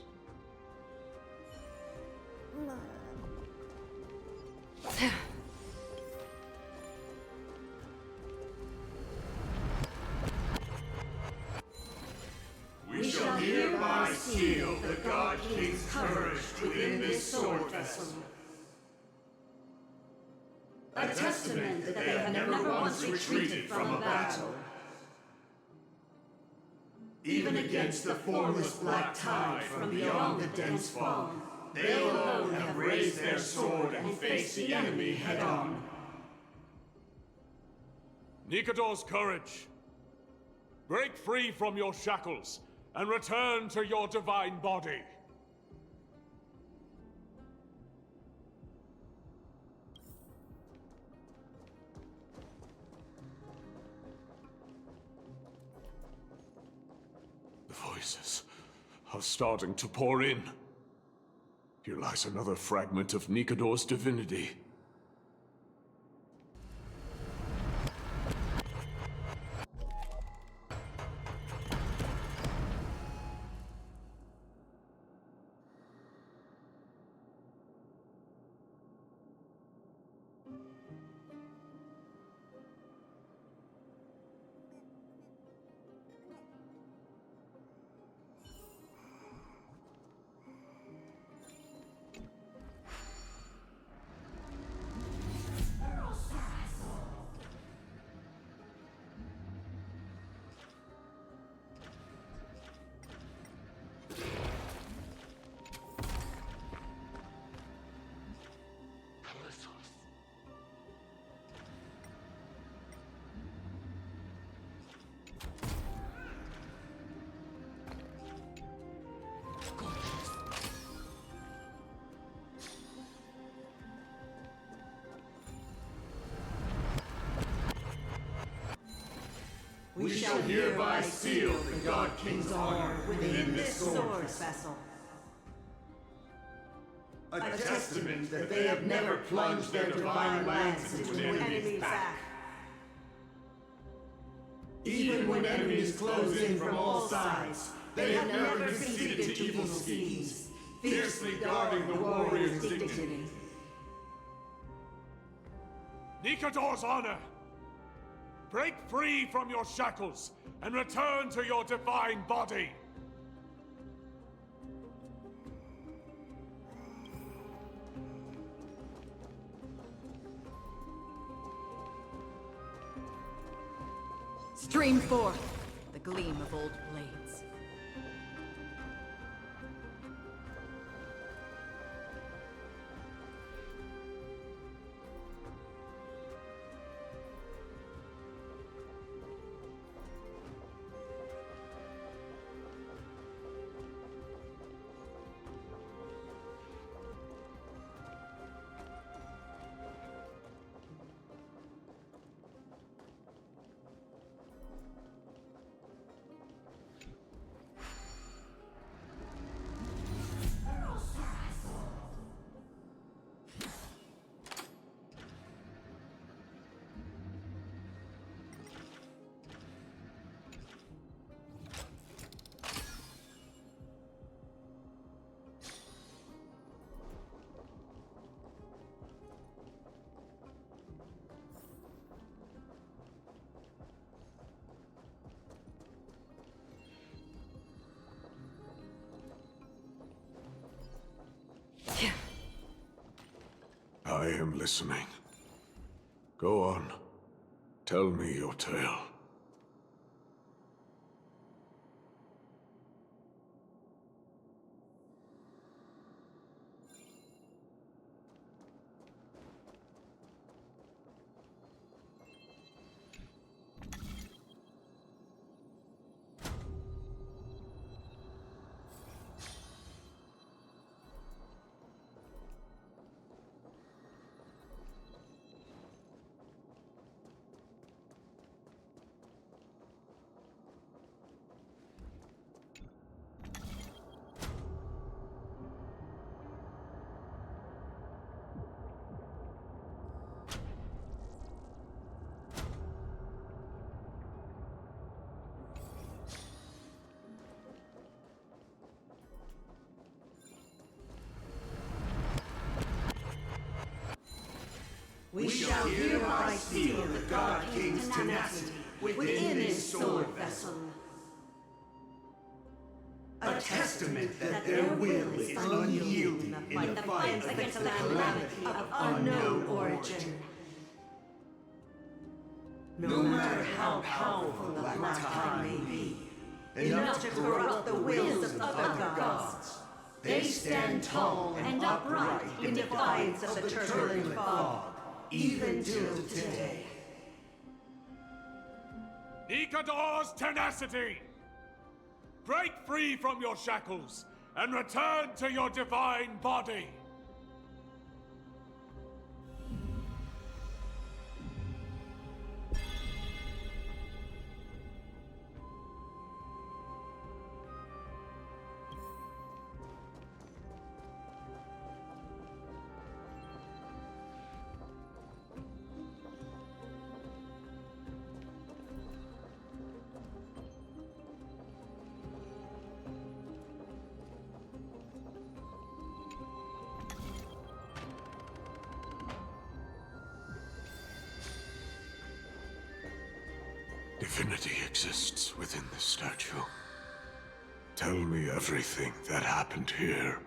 We shall hereby seal the God King's courage within this sword vessel. A testament that they have never once retreated from a battle. Even against the formless black tide from beyond the dense fog, they alone have raised their sword and faced the enemy head-on. Nikador's courage! Break free from your shackles and return to your divine body. The voices are starting to pour in. Here lies another fragment of Nikador's divinity. We shall hereby seal the God King's honor within this sword vessel. A testament that they have never plunged their divine lance into an enemy's back. Even when enemies close in from all sides, they have never conceded to evil schemes, fiercely guarding the warrior's dignity. Nikador's honor! Break free from your shackles and return to your divine body! Stream forth the gleam of old blades. I am listening. Go on. Tell me your tale. We shall hereby seal the God King's tenacity within this sword vessel. A testament that their will is unyielding in the fight against the calamity of unknown origin. No matter how powerful the Black Tide may be, enough to corrupt the wills of other gods, they stand tall and upright in defiance of the turbulent fog, even till today. Nikador's tenacity! Break free from your shackles and return to your divine body! Divinity exists within this statue. Tell me everything that happened here.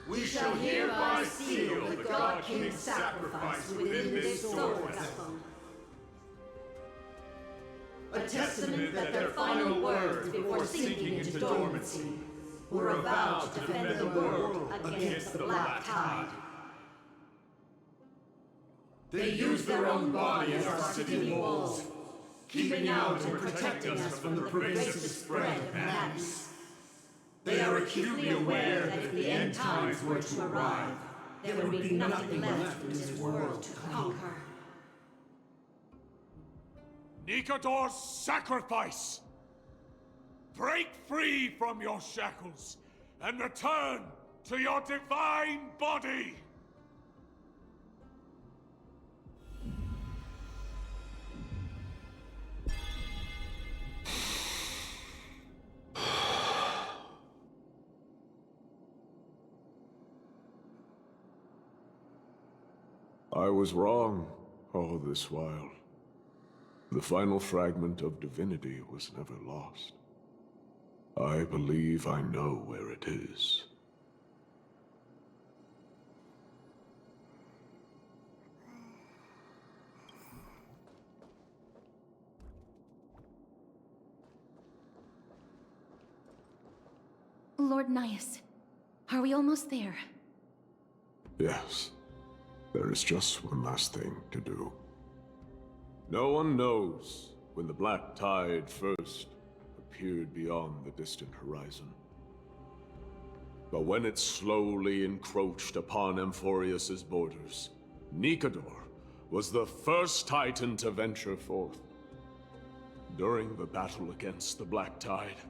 We shall hereby seal the God King's sacrifice within this sword vessel. A testament that their final words before sinking into dormancy were a vow to defend the world against the Black Tide. They used their own body as our city walls, keeping out and protecting us from the pervasive spread of madness. They are acutely aware that if the end times were to arrive, there would be nothing left in this world to conquer. Nikador's sacrifice! Break free from your shackles and return to your divine body! I was wrong all this while. The final fragment of divinity was never lost. I believe I know where it is. Lord Nias, are we almost there? Yes. There is just one last thing to do. No one knows when the black tide first appeared beyond the distant horizon. But when it slowly encroached upon Amphorius's borders, Nikador was the first Titan to venture forth. During the battle against the black tide,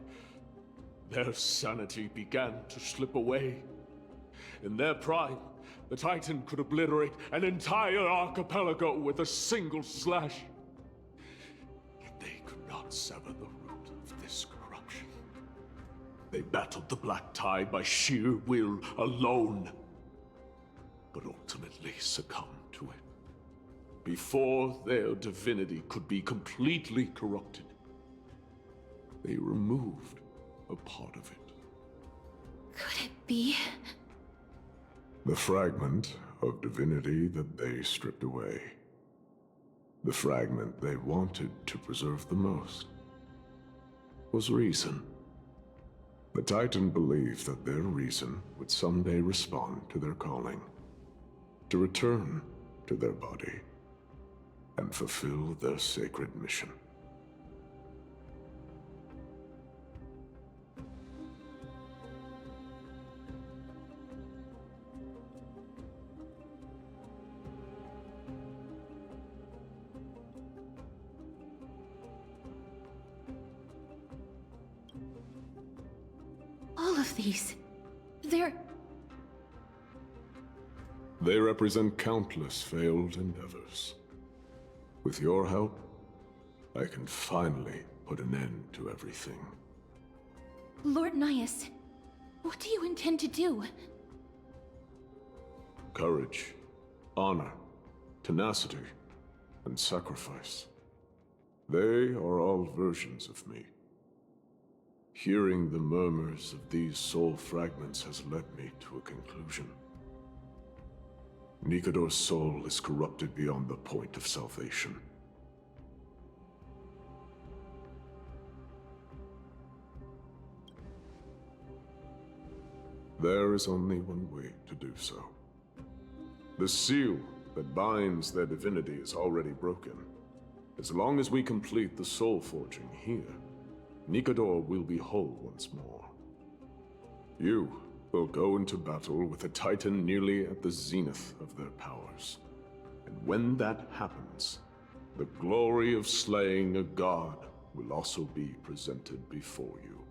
their sanity began to slip away. In their prime, the Titan could obliterate an entire archipelago with a single slash. Yet they could not sever the root of this corruption. They battled the black tide by sheer will alone, but ultimately succumbed to it. Before their divinity could be completely corrupted, they removed a part of it. Could it be? The fragment of divinity that they stripped away. The fragment they wanted to preserve the most was reason. The Titan believed that their reason would someday respond to their calling, to return to their body, and fulfill their sacred mission. All of these, they're... They represent countless failed endeavors. With your help, I can finally put an end to everything. Lord Nias, what do you intend to do? Courage, honor, tenacity, and sacrifice. They are all versions of me. Hearing the murmurs of these soul fragments has led me to a conclusion. Nikador's soul is corrupted beyond the point of salvation. There is only one way to do so. The seal that binds their divinity is already broken. As long as we complete the soul forging here, Nikador will be whole once more. You will go into battle with a Titan nearly at the zenith of their powers. And when that happens, the glory of slaying a god will also be presented before you.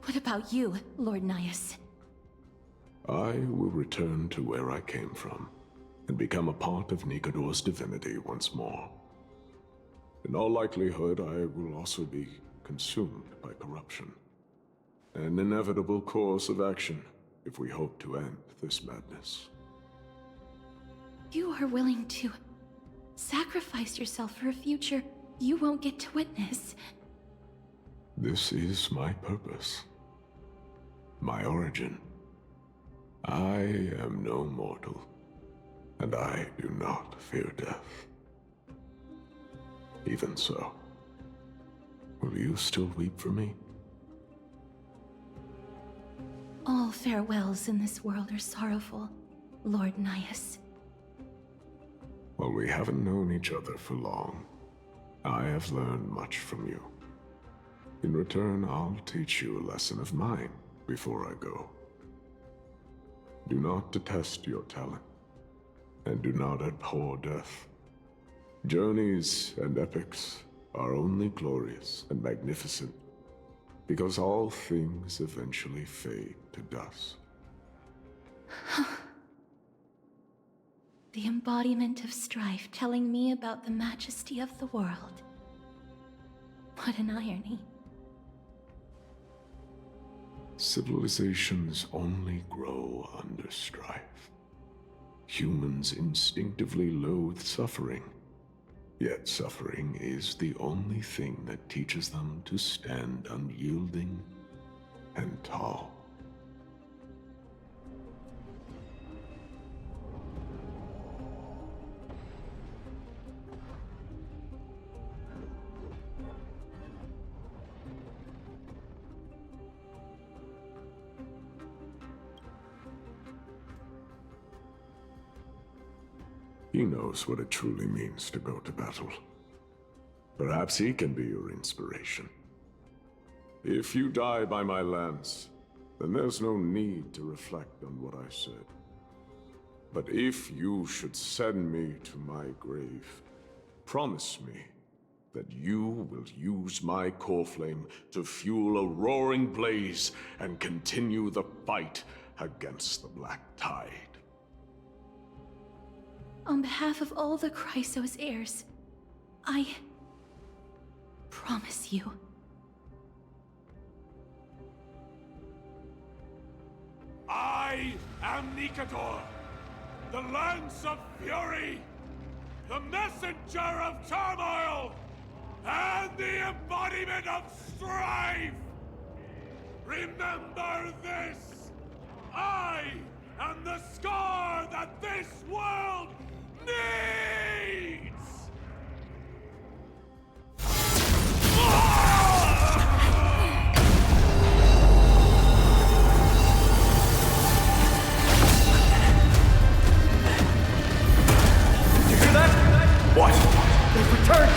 What about you, Lord Nias? I will return to where I came from, and become a part of Nikador's divinity once more. In all likelihood, I will also be consumed by corruption. An inevitable course of action if we hope to end this madness. You are willing to sacrifice yourself for a future you won't get to witness. This is my purpose. My origin. I am no mortal, and I do not fear death. Even so, will you still weep for me? All farewells in this world are sorrowful, Lord Nias. While we haven't known each other for long, I have learned much from you. In return, I'll teach you a lesson of mine before I go. Do not detest your talent, and do not abhor death. Journeys and epics are only glorious and magnificent because all things eventually fade to dust. The embodiment of strife telling me about the majesty of the world. What an irony. Civilizations only grow under strife. Humans instinctively loathe suffering. Yet suffering is the only thing that teaches them to stand unyielding and tall. He knows what it truly means to go to battle. Perhaps he can be your inspiration. If you die by my lance, then there's no need to reflect on what I said. But if you should send me to my grave, promise me that you will use my core flame to fuel a roaring blaze and continue the fight against the Black Tide. On behalf of all the Chrysos heirs, I promise you. I am Nikador, the Lance of Fury, the messenger of turmoil, and the embodiment of strife! Remember this! I am the scar that this world needs! You hear that? What? They've returned!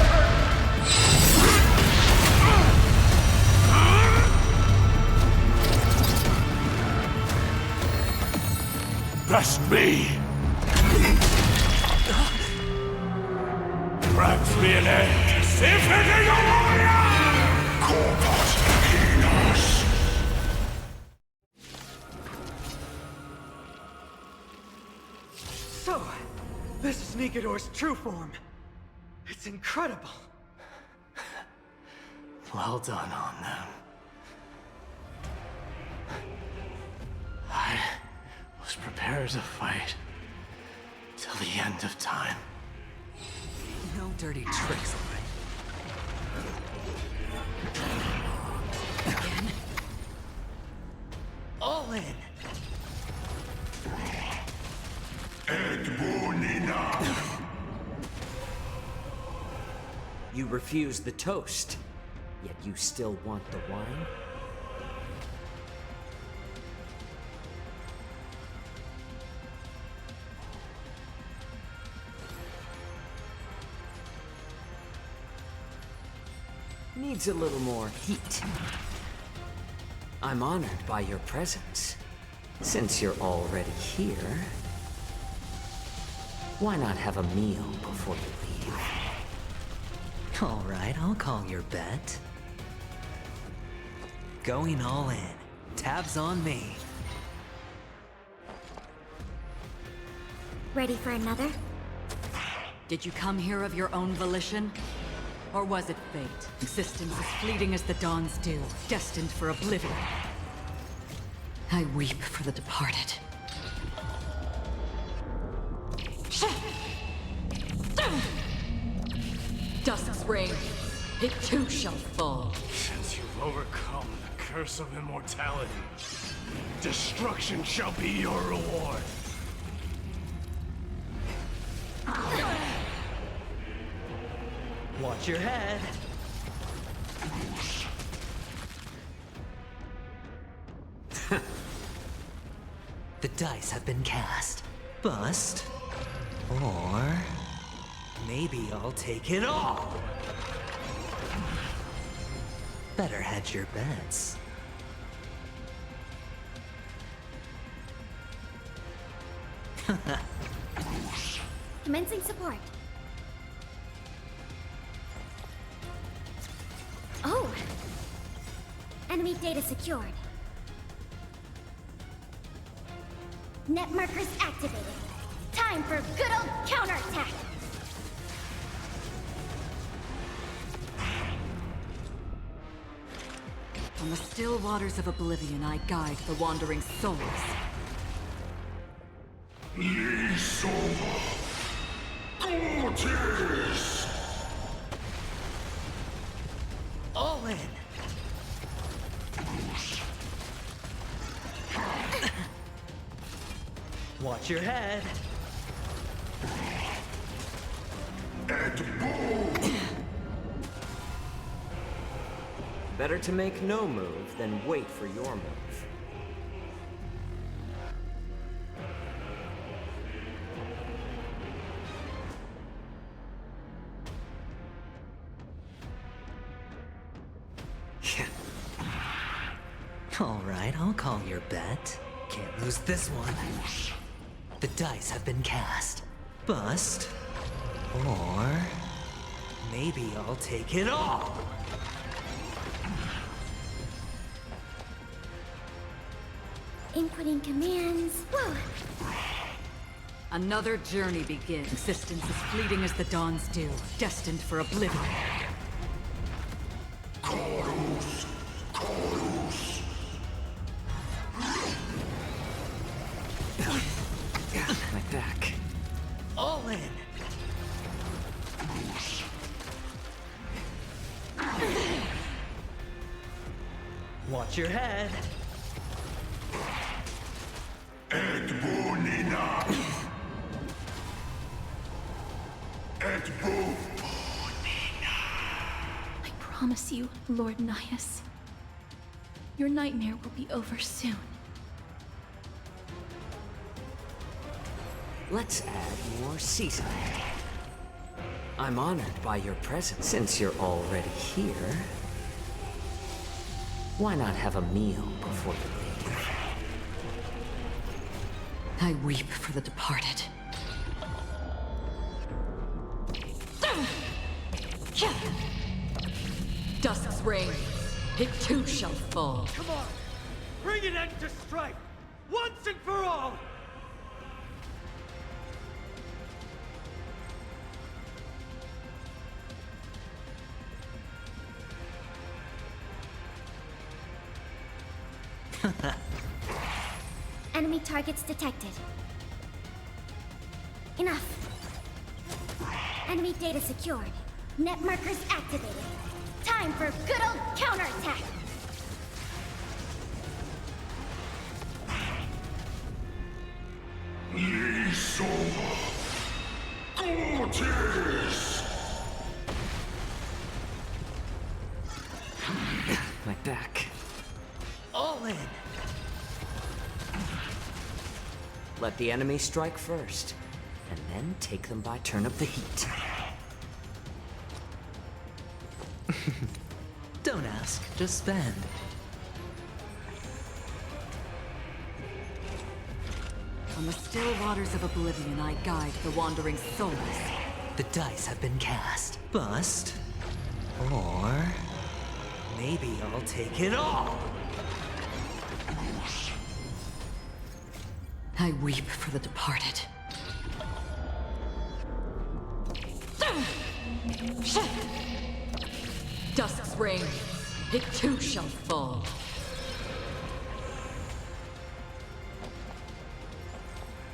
Trust me! Perhaps me an end! Defeating a warrior! Corpus Equinus! So, this is Nikador's true form. It's incredible. Well done on them. I was prepared to fight till the end of time. No dirty tricks, all right? Again? All in! You refuse the toast, yet you still want the wine? Needs a little more heat. I'm honored by your presence. Since you're already here, why not have a meal before you leave? All right, I'll call your bet. Going all in. Tabs on me. Ready for another? Did you come here of your own volition? Or was it fate? Existence as fleeting as the dawn's dew, destined for oblivion. I weep for the departed. Dusk's reign, it too shall fall. Since you've overcome the curse of immortality, destruction shall be your reward. Watch your head. The dice have been cast. Bust. Or maybe I'll take it all. Better hedge your bets. Commencing support. Oh! Enemy data secured. Net markers activated. Time for good old counterattack! On the still waters of oblivion, I guide the wandering souls. Lethal. Gorgeous. All in. Watch your head. Better to make no move than wait for your move. All right, I'll call your bet. Can't lose this one. The dice have been cast. Bust. Or maybe I'll take it all. Inputting commands. Whoa! Another journey begins. Existence as fleeting as the dawn's dew, destined for oblivion. Chorus. Chorus. My back. All in. Watch your head. Et bonina. Et bo. I promise you, Lord Naias, your nightmare will be over soon. Let's add more seasoning. I'm honored by your presence. Since you're already here, why not have a meal before you leave? I weep for the departed. Dusk's reign, it too shall fall. Come on! Bring an end to strife! Once and for all! Enemy targets detected. Enough. Enemy data secured. Net markers activated. Time for good old counterattack. Lethal. Gorgeous. My back. All in. Let the enemy strike first, and then take them by turn up the heat. Don't ask, just spend. On the still waters of oblivion, I guide the wandering souls. The dice have been cast. Bust. Or maybe I'll take it all. I weep for the departed. Dusk's reign, it too shall fall.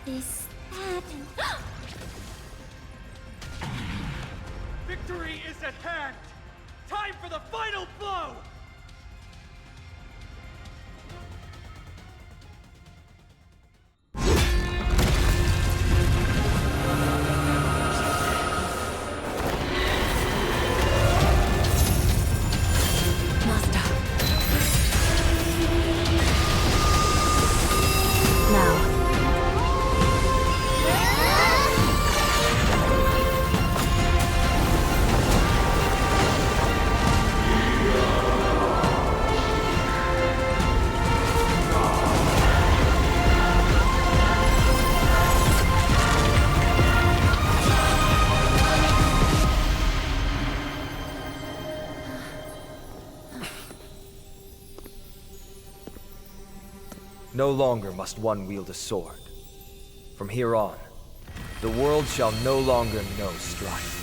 This happened. Victory is at hand! Time for the final blow! No longer must one wield a sword. From here on, the world shall no longer know strife.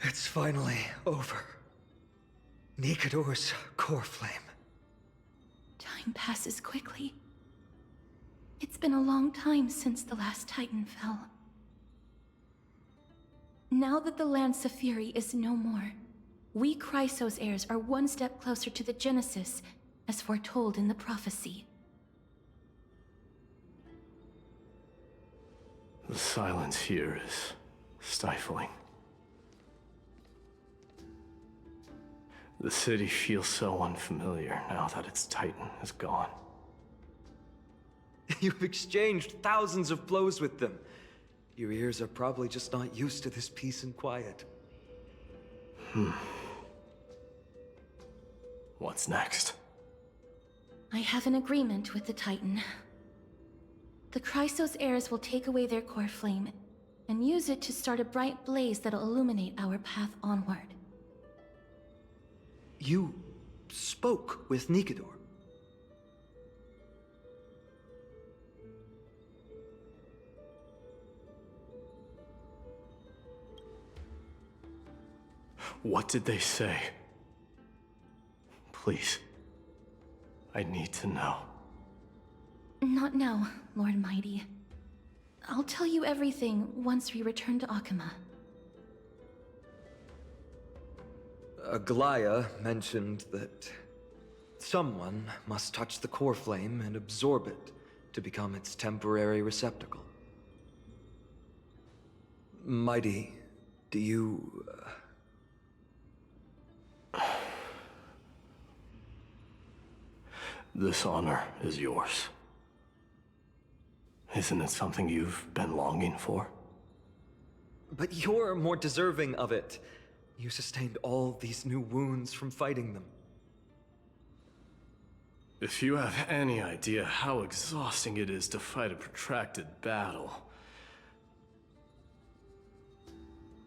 It's finally over. Nikador's core flame. Time passes quickly. It's been a long time since the last Titan fell. Now that the Lance of Fury is no more, we Chrysos heirs are one step closer to the Genesis, as foretold in the prophecy. The silence here is stifling. The city feels so unfamiliar now that its Titan is gone. You've exchanged thousands of blows with them. Your ears are probably just not used to this peace and quiet. What's next? I have an agreement with the Titan. The Chrysos heirs will take away their core flame and use it to start a bright blaze that'll illuminate our path onward. You spoke with Nikador. What did they say? Please. I need to know. Not now, Lord Mighty. I'll tell you everything once we return to Akama. Aglaya mentioned that someone must touch the core flame and absorb it to become its temporary receptacle. Mighty, do you... This honor is yours. Isn't it something you've been longing for? But you're more deserving of it. You sustained all these new wounds from fighting them. If you have any idea how exhausting it is to fight a protracted battle,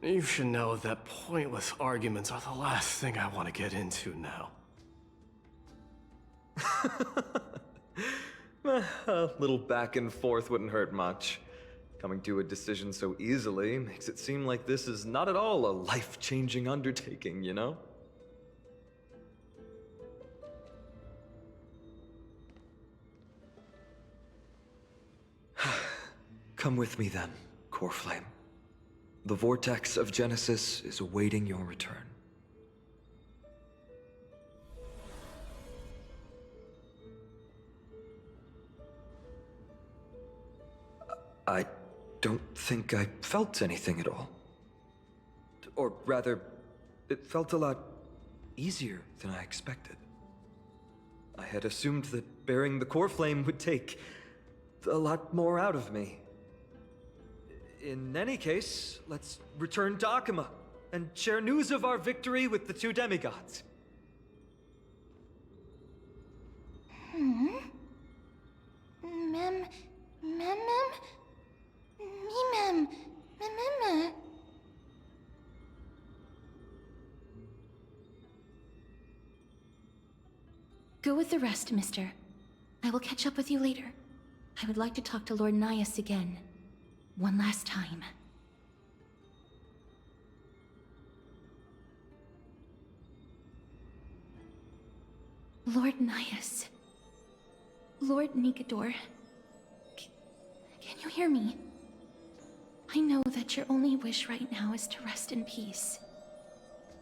you should know that pointless arguments are the last thing I want to get into now. A little back and forth wouldn't hurt much. Coming to a decision so easily makes it seem like this is not at all a life-changing undertaking, you know? Come with me then, Core Flame. The vortex of Genesis is awaiting your return. I don't think I felt anything at all. Or rather, it felt a lot easier than I expected. I had assumed that bearing the core flame would take a lot more out of me. In any case, let's return to Akama and share news of our victory with the two demigods. Go with the rest, mister. I will catch up with you later. I would like to talk to Lord Nias again. One last time. Lord Nias. Lord Nikador. Can you hear me? I know that your only wish right now is to rest in peace.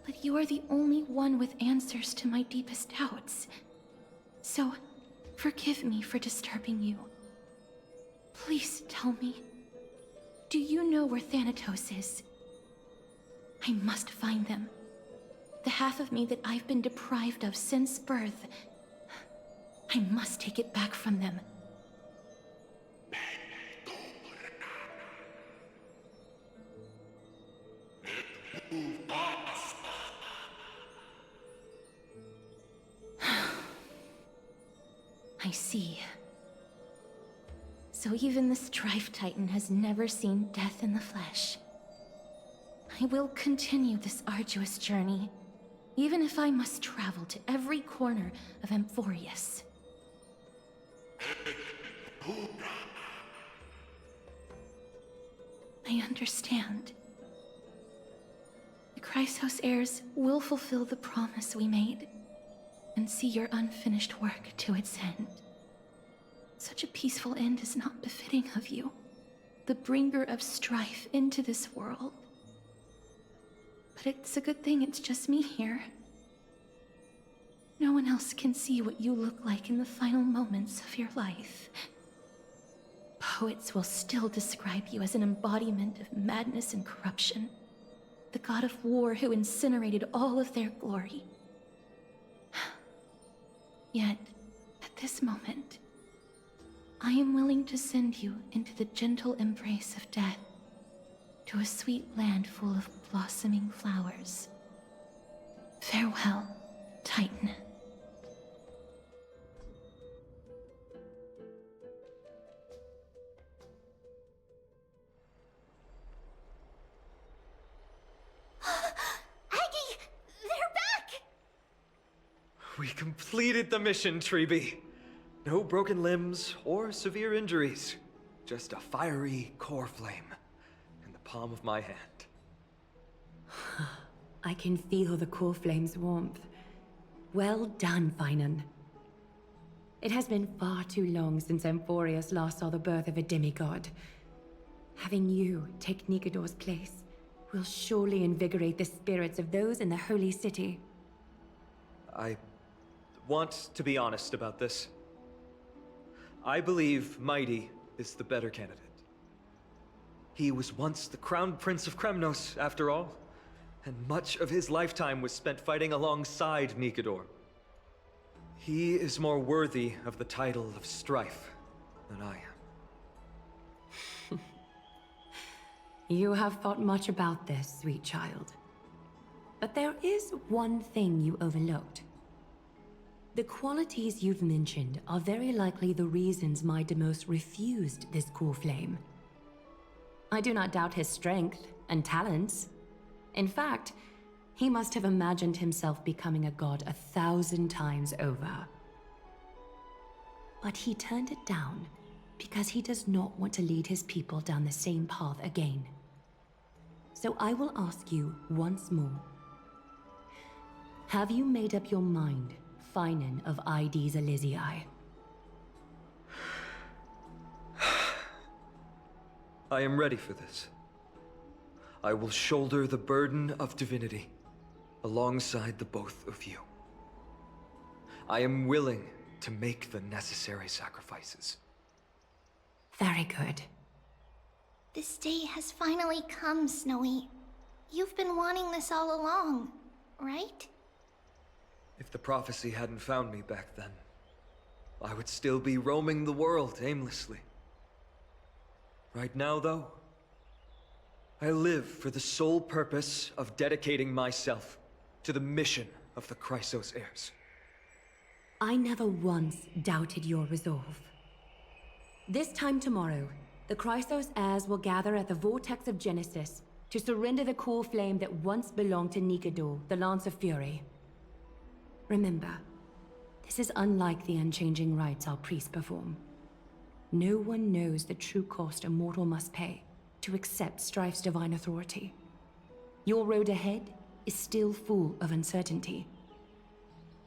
But you are the only one with answers to my deepest doubts. So, forgive me for disturbing you. Please tell me, do you know where Thanatos is? I must find them. The half of me that I've been deprived of since birth. I must take it back from them. I see. So even the Strife Titan has never seen death in the flesh. I will continue this arduous journey, even if I must travel to every corner of Amphorius. I understand. The Chrysos heirs will fulfill the promise we made and see your unfinished work to its end. Such a peaceful end is not befitting of you, the bringer of strife into this world. But it's a good thing it's just me here. No one else can see what you look like in the final moments of your life. Poets will still describe you as an embodiment of madness and corruption, the god of war who incinerated all of their glory. Yet, at this moment, I am willing to send you into the gentle embrace of death, to a sweet land full of blossoming flowers. Farewell, Titan. We completed the mission, Treeby. No broken limbs or severe injuries. Just a fiery core flame in the palm of my hand. I can feel the core flame's warmth. Well done, Finan. It has been far too long since Emphorius last saw the birth of a demigod. Having you take Nikador's place will surely invigorate the spirits of those in the Holy City. I want to be honest about this. I believe Mighty is the better candidate. He was once the Crown Prince of Kremnos, after all, and much of his lifetime was spent fighting alongside Nikador. He is more worthy of the title of Strife than I am. You have thought much about this, sweet child. But there is one thing you overlooked. The qualities you've mentioned are very likely the reasons my Demos refused this core flame. I do not doubt his strength and talents. In fact, he must have imagined himself becoming a god 1,000 times over. But he turned it down because he does not want to lead his people down the same path again. So I will ask you once more. Have you made up your mind, Finan of Ides Elysiae? I am ready for this. I will shoulder the burden of divinity alongside the both of you. I am willing to make the necessary sacrifices. Very good. This day has finally come, Snowy. You've been wanting this all along, right? If the prophecy hadn't found me back then, I would still be roaming the world aimlessly. Right now, though, I live for the sole purpose of dedicating myself to the mission of the Chrysos heirs. I never once doubted your resolve. This time tomorrow, the Chrysos heirs will gather at the Vortex of Genesis to surrender the core flame that once belonged to Nikador, the Lance of Fury. Remember, this is unlike the unchanging rites our priests perform. No one knows the true cost a mortal must pay to accept Strife's divine authority. Your road ahead is still full of uncertainty.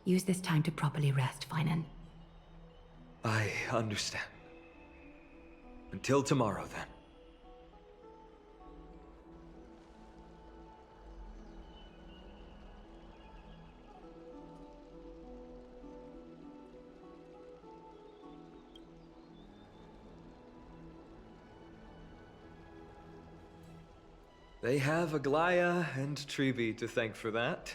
Use this time to properly rest, Finan. I understand. Until tomorrow, then. They have Aglaya and Treeby to thank for that.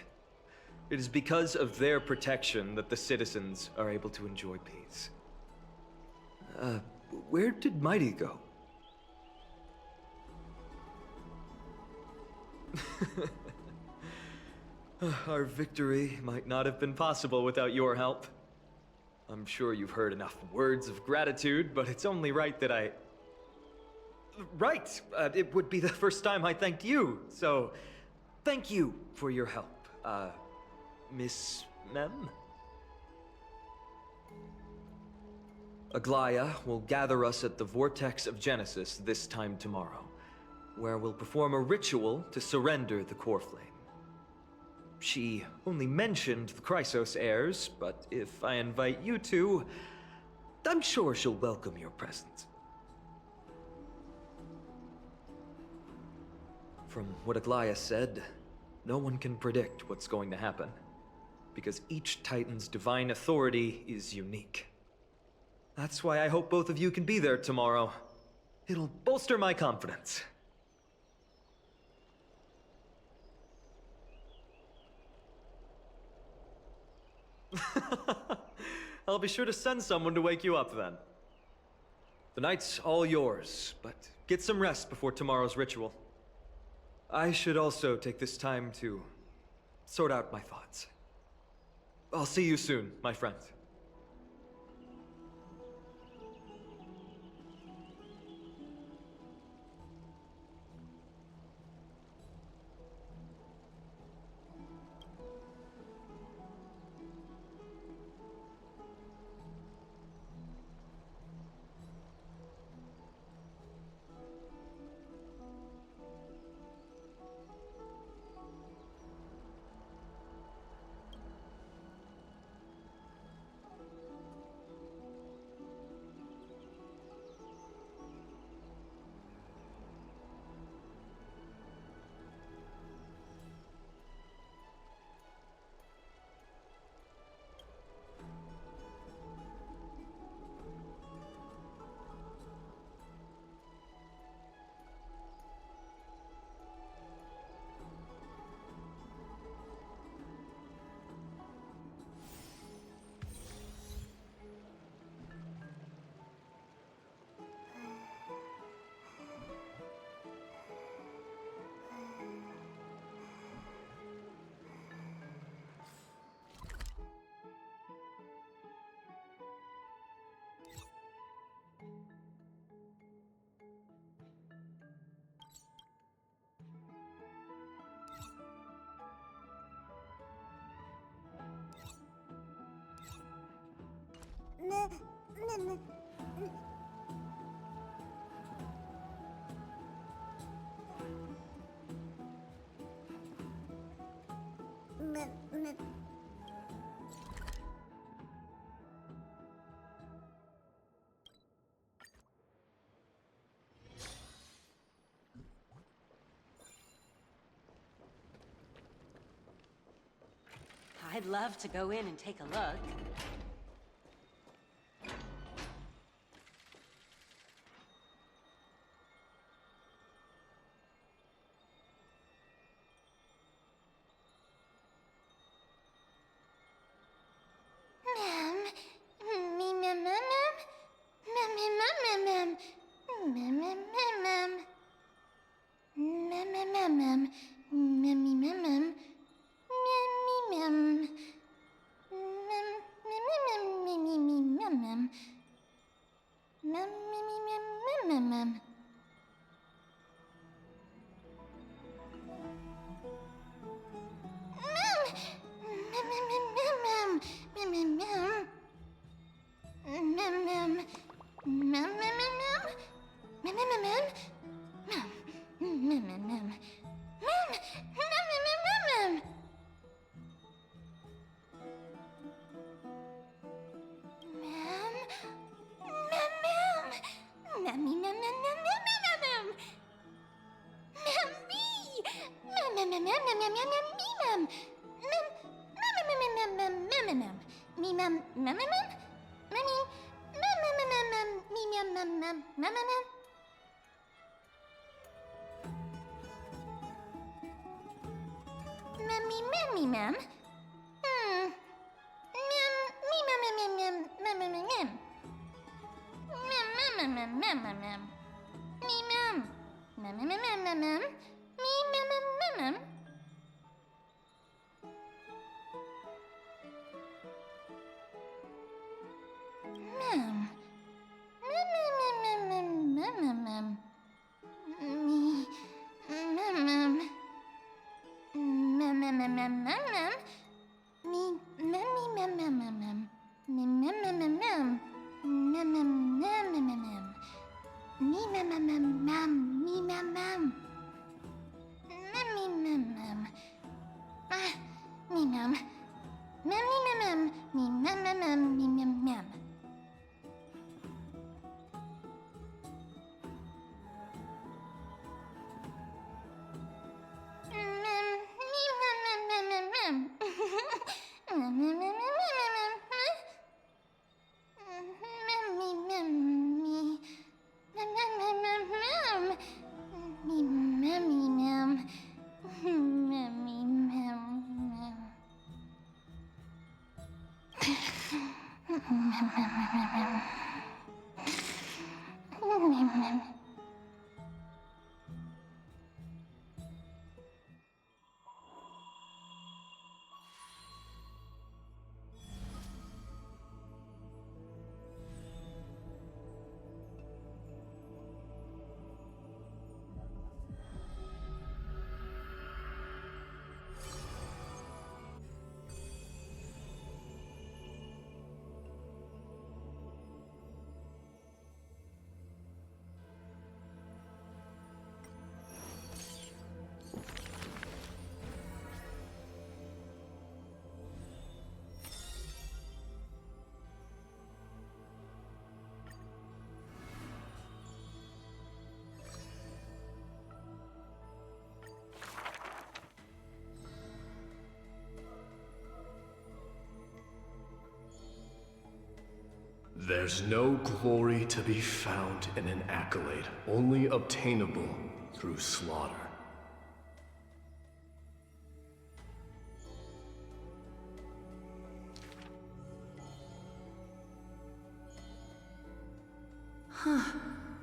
It is because of their protection that the citizens are able to enjoy peace. Where did Mighty go? Our victory might not have been possible without your help. I'm sure you've heard enough words of gratitude, but it's only right that I... Right! It would be the first time I thanked you, so thank you for your help, Miss Mem? Aglaya will gather us at the Vortex of Genesis this time tomorrow, where we'll perform a ritual to surrender the core flame. she only mentioned the Chrysos heirs, but if I invite you two, I'm sure she'll welcome your presence. From what Aglaya said, no one can predict what's going to happen, because each Titan's divine authority is unique. That's why I hope both of you can be there tomorrow. It'll bolster my confidence. I'll be sure to send someone to wake you up then. The night's all yours, but get some rest before tomorrow's ritual. I should also take this time to sort out my thoughts. I'll see you soon, my friend. I'd love to go in and take a look. There's no glory to be found in an accolade, only obtainable through slaughter. Huh.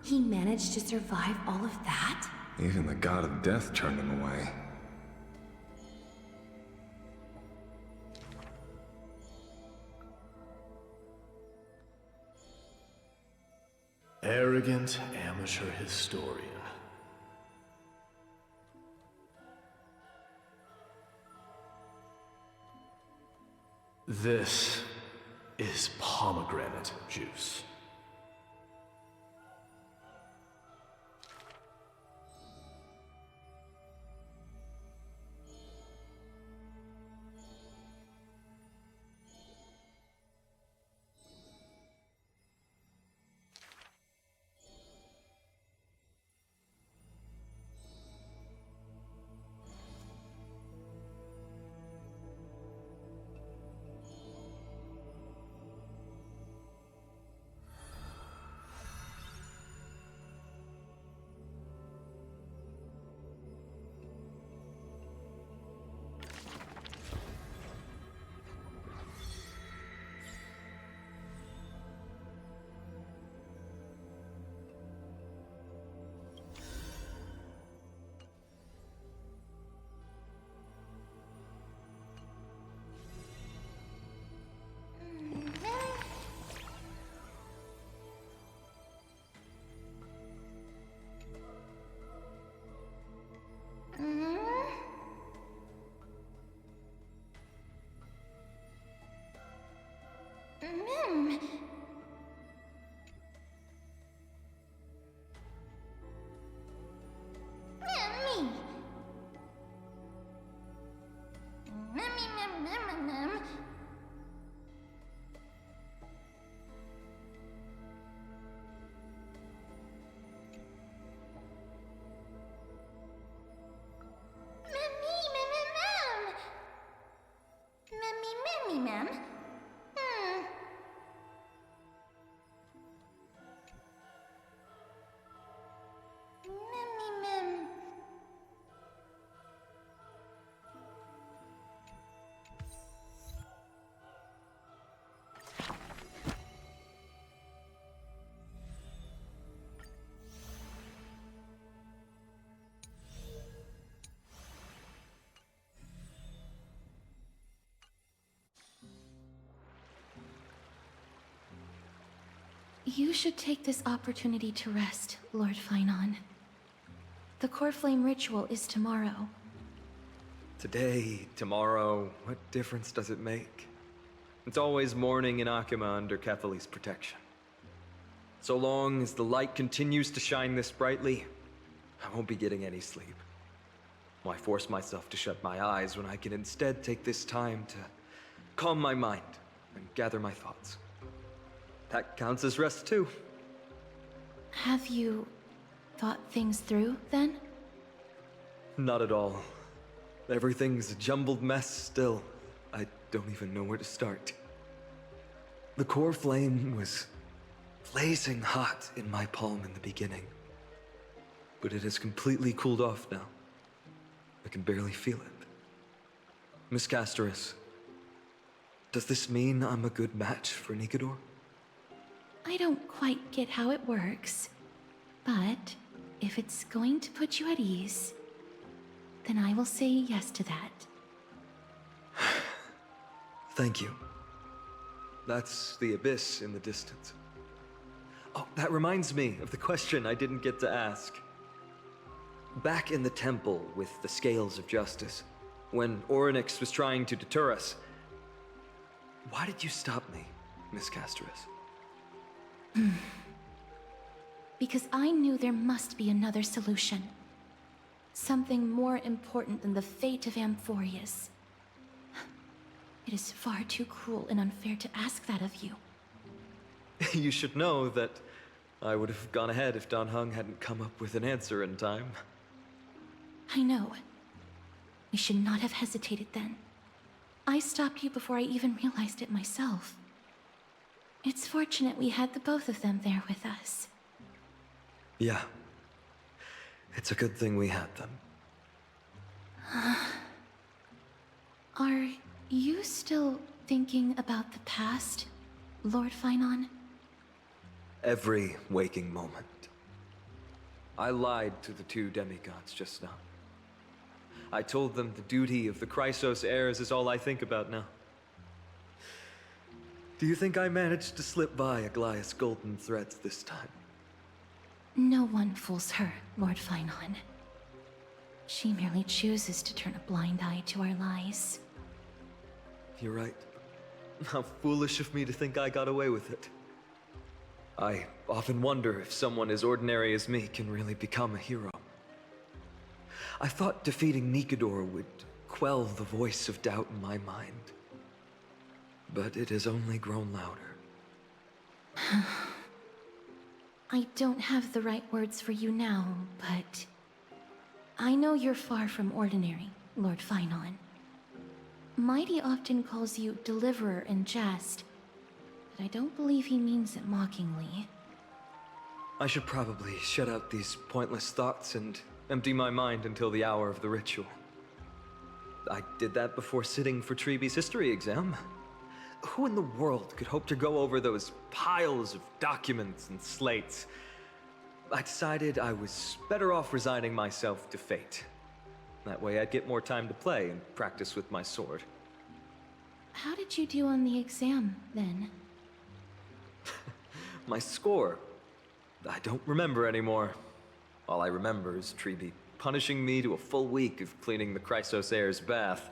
He managed to survive all of that? Even the god of death turned him away. Arrogant amateur historian. This is pomegranate juice. You should take this opportunity to rest, Lord Finon. The Core Flame ritual is tomorrow. Today, tomorrow, what difference does it make? It's always morning in Akima under Kethely's protection. So long as the light continues to shine this brightly, I won't be getting any sleep. Why force myself to shut my eyes when I can instead take this time to calm my mind and gather my thoughts? That counts as rest too. Have you thought things through, then? Not at all. Everything's a jumbled mess still. I don't even know where to start. The core flame was blazing hot in my palm in the beginning. But it has completely cooled off now. I can barely feel it. Miss Castoris, does this mean I'm a good match for Nikedor? I don't quite get how it works, but if it's going to put you at ease, then I will say yes to that. Thank you. That's the abyss in the distance. Oh, that reminds me of the question I didn't get to ask. Back in the temple with the scales of justice, when Orynyx was trying to deter us, why did you stop me, Miss Casterus? Because I knew there must be another solution. Something more important than the fate of Amphorius. It is far too cruel and unfair to ask that of you. You should know that I would have gone ahead if Don Hung hadn't come up with an answer in time. I know. We should not have hesitated then. I stopped you before I even realized it myself. It's fortunate we had the both of them there with us. Yeah. It's a good thing we had them. Are you still thinking about the past, Lord Finon? Every waking moment. I lied to the two demigods just now. I told them the duty of the Chrysos heirs is all I think about now. Do you think I managed to slip by Aglaïa's golden threads this time? No one fools her, Lord Finon. She merely chooses to turn a blind eye to our lies. You're right. How foolish of me to think I got away with it. I often wonder if someone as ordinary as me can really become a hero. I thought defeating Nikador would quell the voice of doubt in my mind. But it has only grown louder. I don't have the right words for you now, but I know you're far from ordinary, Lord Finon. Mighty often calls you Deliverer in jest, but I don't believe he means it mockingly. I should probably shut out these pointless thoughts and empty my mind until the hour of the ritual. I did that before sitting for Treeby's history exam. Who in the world could hope to go over those piles of documents and slates? I decided I was better off resigning myself to fate. That way I'd get more time to play and practice with my sword. How did you do on the exam, then? My score? I don't remember anymore. All I remember is Treeby punishing me to a full week of cleaning the Chrysos heir's bath,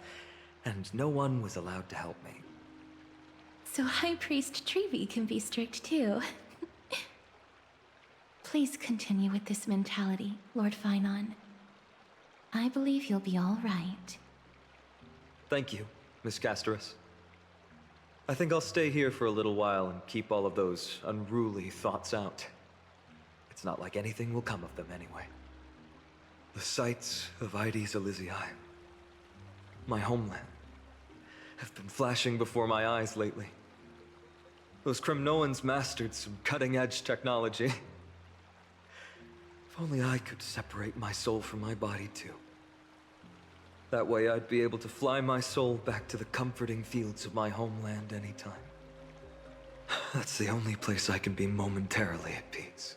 and no one was allowed to help me. So High Priest Treeby can be strict too. Please continue with this mentality, Lord Finon. I believe you'll be all right. Thank you, Miss Casterus. I think I'll stay here for a little while and keep all of those unruly thoughts out. It's not like anything will come of them anyway. The sights of Aedes Elysiae, my homeland, have been flashing before my eyes lately. Those Kremnoans mastered some cutting-edge technology. If only I could separate my soul from my body too. That way I'd be able to fly my soul back to the comforting fields of my homeland anytime. That's the only place I can be momentarily at peace.